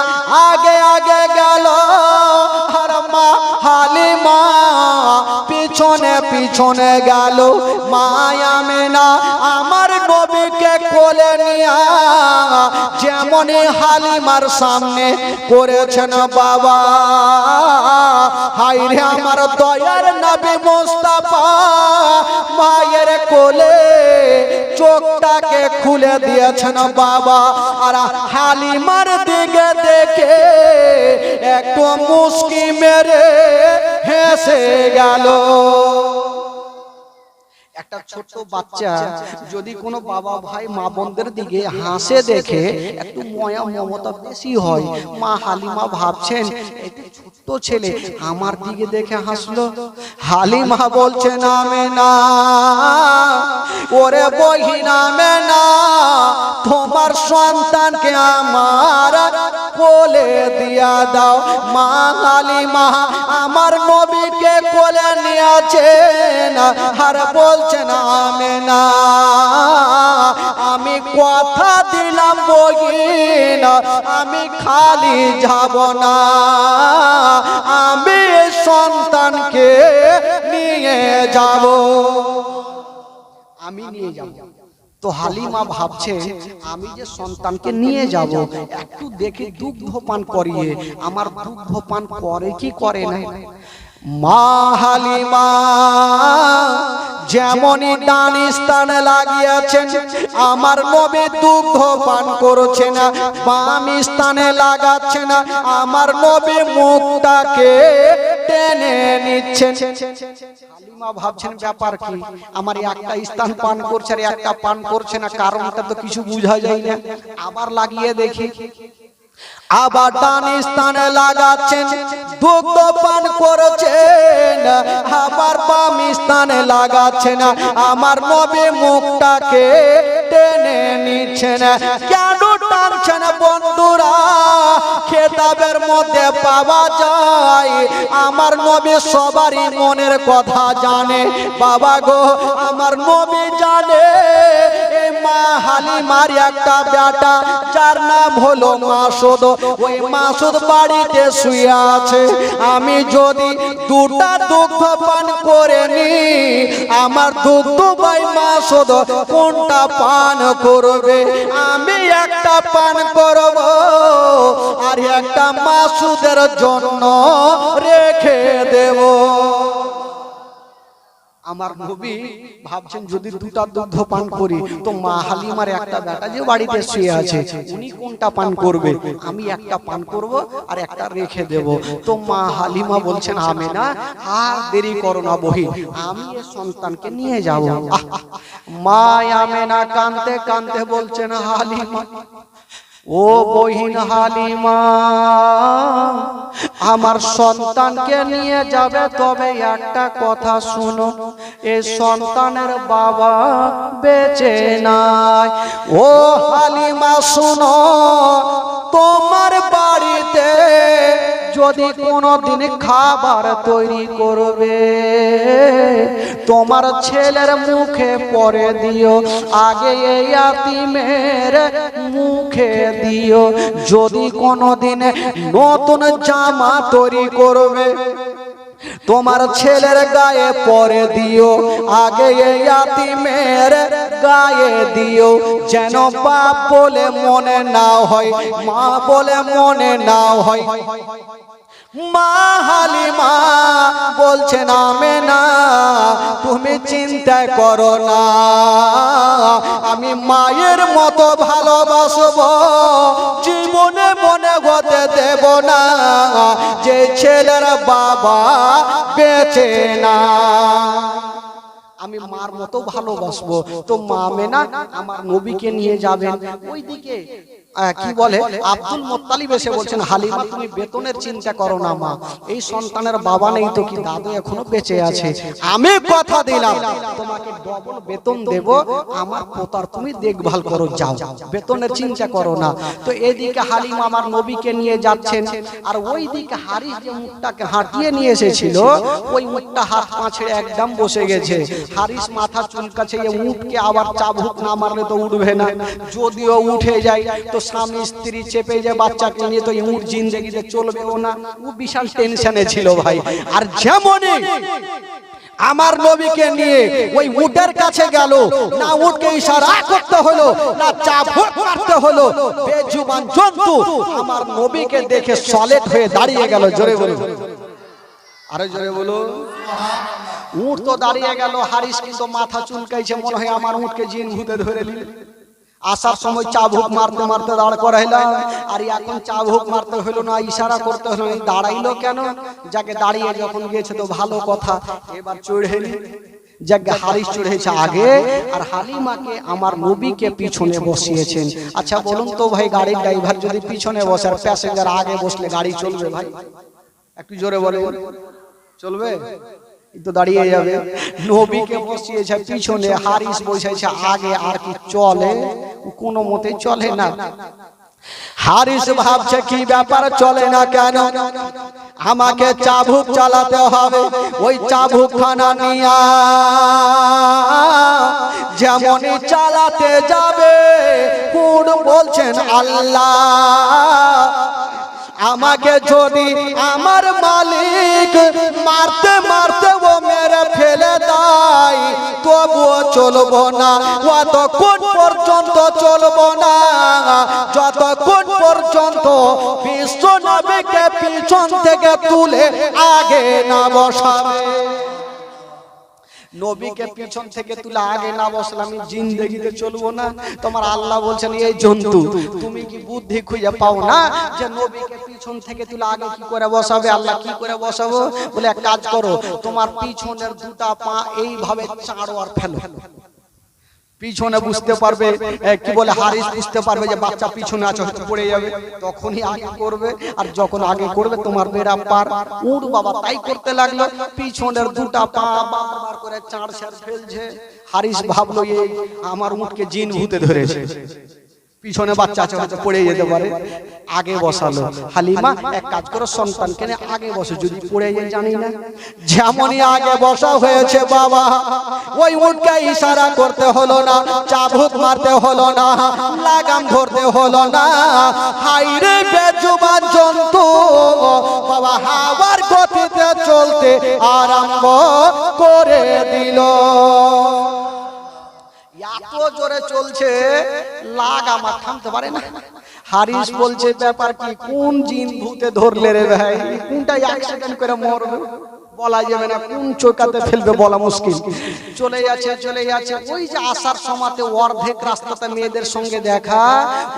আগে আগে গেল, আর মা হালিমা পিছনে পিছনে গেল। মা আমেনা আমার নবীকে কোলে নিয়ে যেমনই হালিমার সামনে করেছেন, বাবা হায় রে আমার দয়ার নবী মুস্তাফা মায়ের কোলে চোখটাকে খুলে দিয়েছেন বাবা। আর হালিমার দিকে দেখে একটু মুস্কি মেরে হেসে গেল। একটা ছোট বাচ্চা যদি কোনো বাবা ভাই মা বোনদের দিকে হাসে দেখে একটু মায়া মমতা বেশি হয়। মা হালিমা ভাবছেন এটা ছোট্ট ছেলে আমার দিকে দেখে হাসলো। হালিমা বলছেন, আমেনা ওরে বহিন আমেনা তোমার সন্তানকে আমার কোলে দিয়া দাও। মা হালিমা আমার নবীকে কোলে নিয়েছেন আর বলছেন, আমেনা আমি কথা দিলাম বহিন আমি খালি যাব না, আমি সন্তানকে নিয়ে যাব, আমি নিয়ে যাব। তো হালিমা ভাবছে আমি যে সন্তানকে নিয়ে যাব একটু দেখে দুগ্ধ পান করিয়ে, আমার দুগ্ধ পান করে কি করে না। মা হালিমা যেমনই ডান স্থানে লাগিয়েছেন আমার নবী দুগ্ধ পান করছে না, বাম স্থানে লাগাচ্ছে না আমার নবী মুখটাকে টেনে নিচ্ছেন। হালিমা ভাবছেন ব্যাপার কি, আমার একটা স্থান পান করছে আর একটা পান করছে না, কারণটা তো কিছু বোঝা যায় না। আবার লাগিয়ে দেখি, আবার ডান স্থানে লাগাচ্ছেন দুগ্ধ পান করছেন, আবার বাম স্থানে লাগাচ্ছেন আমার নবী মুখটাকে টেনে নিচ্ছেন। কেন মানছেন বন্ধুরা খেতাবের মধ্যে পাওয়া যায় আমার নবী সবারই মনের কথা জানে। বাবা গো আমার নবী জানে এই মা হালিমার একটা বেটা যার নাম হলো মাসুদ, ওই মাসুদ বাড়িতে শুয়ে আছে। আমি যদি দুটা দুগ্ধ পান করে নি আমার দুগ্ধ ভাই মাসুদ কোনটা পান করবে? আমি একটা পান করব আর একটা মাসুদের জন্য রেখে দেব। আমার নবী ভাবছেন যদি দুটা দুগ্ধ পান করি তো মা হালিমার একটা বেটা যে বাড়িতে শুয়ে আছে উনি কোনটা পান করবে? আমি একটা পান করব আর একটা রেখে দেব। তো মা হালিমা বলছেন আমেনা আর দেরি করো না বহিন, আমি এই সন্তানকে নিয়ে যাব। মা আমেনা কাঁদতে কাঁদতে বলছেন হালিমা, ও বহিন হালিমা আমার সন্তানকে নিয়ে যাবে, তবে একটা কথা শুনো, এই সন্তানের বাবা বেঁচে নাই। ও হালিমা শুনো, তোমার বাড়িতে যদি কোনোদিন খাবার তৈরি করবে তোমার ছেলের মুখে পরে দিও, আগে এই ইয়াতীমের মুখে দিও। যদি কোনোদিন নতুন জামা তৈরি করবে তোমার ছেলের গায়ে পরে দিও, আগে এই ইয়াতীমের গায়ে দিও, যেন বাপ বলে মনে না হয়, মা বলে মনে না হয়। মা হালিমা বলছেন আমেনা তুমি চিন্তা করো না, আমি মায়ের মতো ভালোবাসবো, জীবনে মনে হতে দেব না যে ছেলের বাবা বেঁচে না। আমি মার মতো ভালোবাসবো। তো মা আমেনা আমার নবীকে নিয়ে যাবেন। ওইদিকে কি বলে আব্দুল মুত্তালিব এসে বলছেন হালিমা তুমি বেতনের চিন্তা করো না মা, এই সন্তানের বাবা নেই তো কি দাদু এখনো বেঁচে আছে, আমি কথা দিলাম তোমাকে ডবল বেতন দেব, আমার পোতার তুমি দেখভাল করো, যাও বেতনের চিন্তা করো না। তো এদিকে হালিমা আমার নবীকে নিয়ে যাচ্ছেন, আর ওইদিকে হারিস যে মুখটাকে হাঁটিয়ে নিয়ে এসেছিল ওই মুখটা হাত পা ছেড়ে একদম বসে গেছে। হারিস মাথা চুলকাছে, এই উঠকে আবার চাবুক না মারলে তো উঠবে না, যদিও উঠে যায় তো স্বামী স্ত্রী চেপে যে বাচ্চাকে নিয়ে তো উঠ জিন্দেগিতে চলবেও না, ও বিশাল টেনশনে ছিল ভাই। আর যেমনই আমার নবীকে নিয়ে ওই উটের কাছে গেল, না উটকে ইশারা করতে হলো না চাবুক মারতে হলো, বেজুবান জন্তু আমার নবীকে দেখে সলেট হয়ে দাঁড়িয়ে গেল। জোরে বলুন, আরে জোরে বলুন। উট তো দাঁড়িয়ে গেল, হারিস কিন্তু মাথা চুলকাইছে, মনে হয় আমার উটকে জিন ভূতে ধরে নিল। আসার সময় চাবুক মারতে মারতে দাঁড় করাইলাম, আর এখন চাবুক মারতে হলো না, ইশারা করতে হলো না, দাঁড়াইলো কেন? যাকে দাঁড়িয়ে যখন গিয়েছে তো ভালো কথা, এবার চড়ে যাকে হারিস চড়েছে আগে আর হালিমাকে আমার নবীকে পিছনে বসিয়েছেন। আচ্ছা বলুন তো ভাই, গাড়ির ড্রাইভার যদি পিছনে বসে আর প্যাসেঞ্জার আগে বসলে গাড়ি চলবে ভাই? একটু জোরে বলে চলবে? তো দাঁড়িয়ে যাবে। নবীকে বসিয়েছে পিছনে, হারিস বসেছে আগে, আর কি চলে? কোনো মতে চলে না। হারিস ভাবছে কি ব্যাপার চলে না কেন, আমাকে চাবুক চালাতে হবে। ওই চাবুক খানা নিয়া যেমনই চালাতে যাবে কোন বলছেন আল্লাহ আমাকে যদি আমার মালিক মারতে মারতে ও মেরে ফেলে দেয় তবুও চলবো না, অতক্ষণ পর্যন্ত চলবো না যতক্ষণ পর্যন্ত বিশ্ব নবীকে পিছন থেকে তুলে আগে না বসাবে। নবীকে পিছন থেকে তুলে আগে না বসলে আমি জিন্দেগিতে চলবো না। তোমার আল্লাহ বলছেন এই জন্তু তুমি কি বুদ্ধি খুঁজে পাও না যে নবীকে পিছন থেকে তুলে আগে কি করে বসাবে? আল্লাহ কি করে বসাবো? বলে এক কাজ করো, তোমার পিছনের দুটা পা এইভাবে চাড়ো আর ফেলো। পিছনে বুঝতে পারবে, কি বলে হারিস বুঝতে পারবে যে বাচ্চা পিছনে আছে, হয়তো পড়ে যাবে, তখনই আগে করবে। আর যখন আগে করবে তোমার বেড়া পার। উঠ বাবা তাই করতে লাগলো, পিছনের দুটা পা বারবার করে চাড় ছেড় ফেলছে। হারিস ভাবলো এই আমার উঠকে জিন ভূতে ধরেছে। পিছনে বাচ্চা আছে হয়তো পড়ে যেতে পারে, আগে বসালো। হালিমা এক কাজ করো, সন্তানকে নিয়ে আগে বসো, যদি পড়ে যায় জানি না। যেমনই আগে বসা হয়েছে বাবা, ওই উটকে ইশারা করতে হলো না, চাবুক মারতে হলো না, লাগাম ধরতে হলো না। হাইরে বেজুবান জন্তু বাবা হাওয়ার গতিতে চলতে আরম্ভ করে দিল। এত জোরে চলছে, লাগাম আর থামতে পারে না। হারিস বলছে ব্যাপার কি, কোন জিন ভূতে ধরলে রে ভাই, কোনটা অ্যাক্সিডেন্ট করে মরবে বলা যাবে না, কোন চৌকাতে ফেলবে বলা মুশকিল। চলে যাচ্ছে চলে যাচ্ছে, ওই যে আসার সময়তে অর্ধেক রাস্তাতে মেয়েদের সঙ্গে দেখা,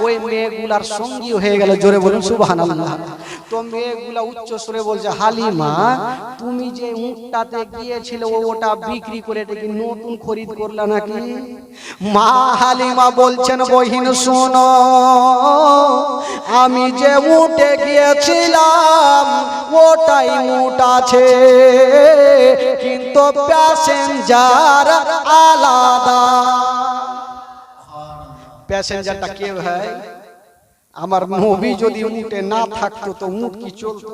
ওই মেয়েগুলার সঙ্গী হয়ে গেল। জোরে বলুন সুবহানাল্লাহ। তো মেয়েগুলা উচ্চ সুরে বলছে, হালিমা তুমি যে উটটাতে গিয়েছিলে ওটা বিক্রি করে দেখি নতুন খরিদ করলা নাকি? মা হালিমা বলছেন, বহিন শোনো, আমি যে উটে গিয়েছিলাম ওটাই উট আছে, কিন্তু প্যাসেঞ্জার আলাদা। প্যাসেঞ্জারটা কে ভাই? আমার নবী যদি উটে না থাকতো তো উট কি চলতো?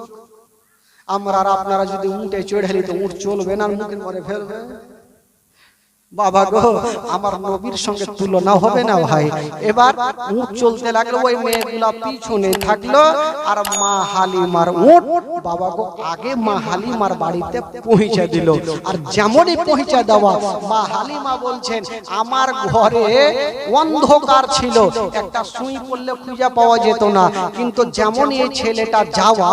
আমরা আর আপনারা যদি উটে চড়ে তো উট চলবে না, মুখের পরে ফেলবে। বাবা গো, আমার নবীর সঙ্গে তুলনা হবে না ভাই। এবার উট চলতে লাগলো, ওই মেয়েগুলা পিছনে থাকলো, আর মা হালিমার উট বাবা গো আগে মা হালিমার বাড়িতে পৌঁছে দিল। আর যেমনই পৌঁছে দেওয়া, মা হালিমা বলছেন, আমার ঘরে অন্ধকার ছিল, একটা সুই পড়লে খুঁজে পাওয়া যেত না, কিন্তু যেমনই এই ছেলেটা যাওয়া,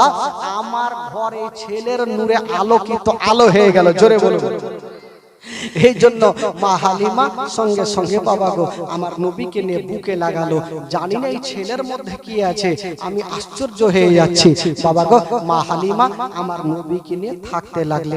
আমার ঘরে ছেলের নূরে আলোকিত আলো হয়ে গেল। জোরে বলুন। এই জন্য মা হালিমা সঙ্গে সঙ্গে বাবা গো আমার নবীকে নিয়ে বুকে লাগালো। জানি না এই ছেলের মধ্যে কি আছে, আমি আশ্চর্য হয়ে যাচ্ছি। বাবা গো মা হালিমা আমার নবীকে নিয়ে থাকতে লাগলেন।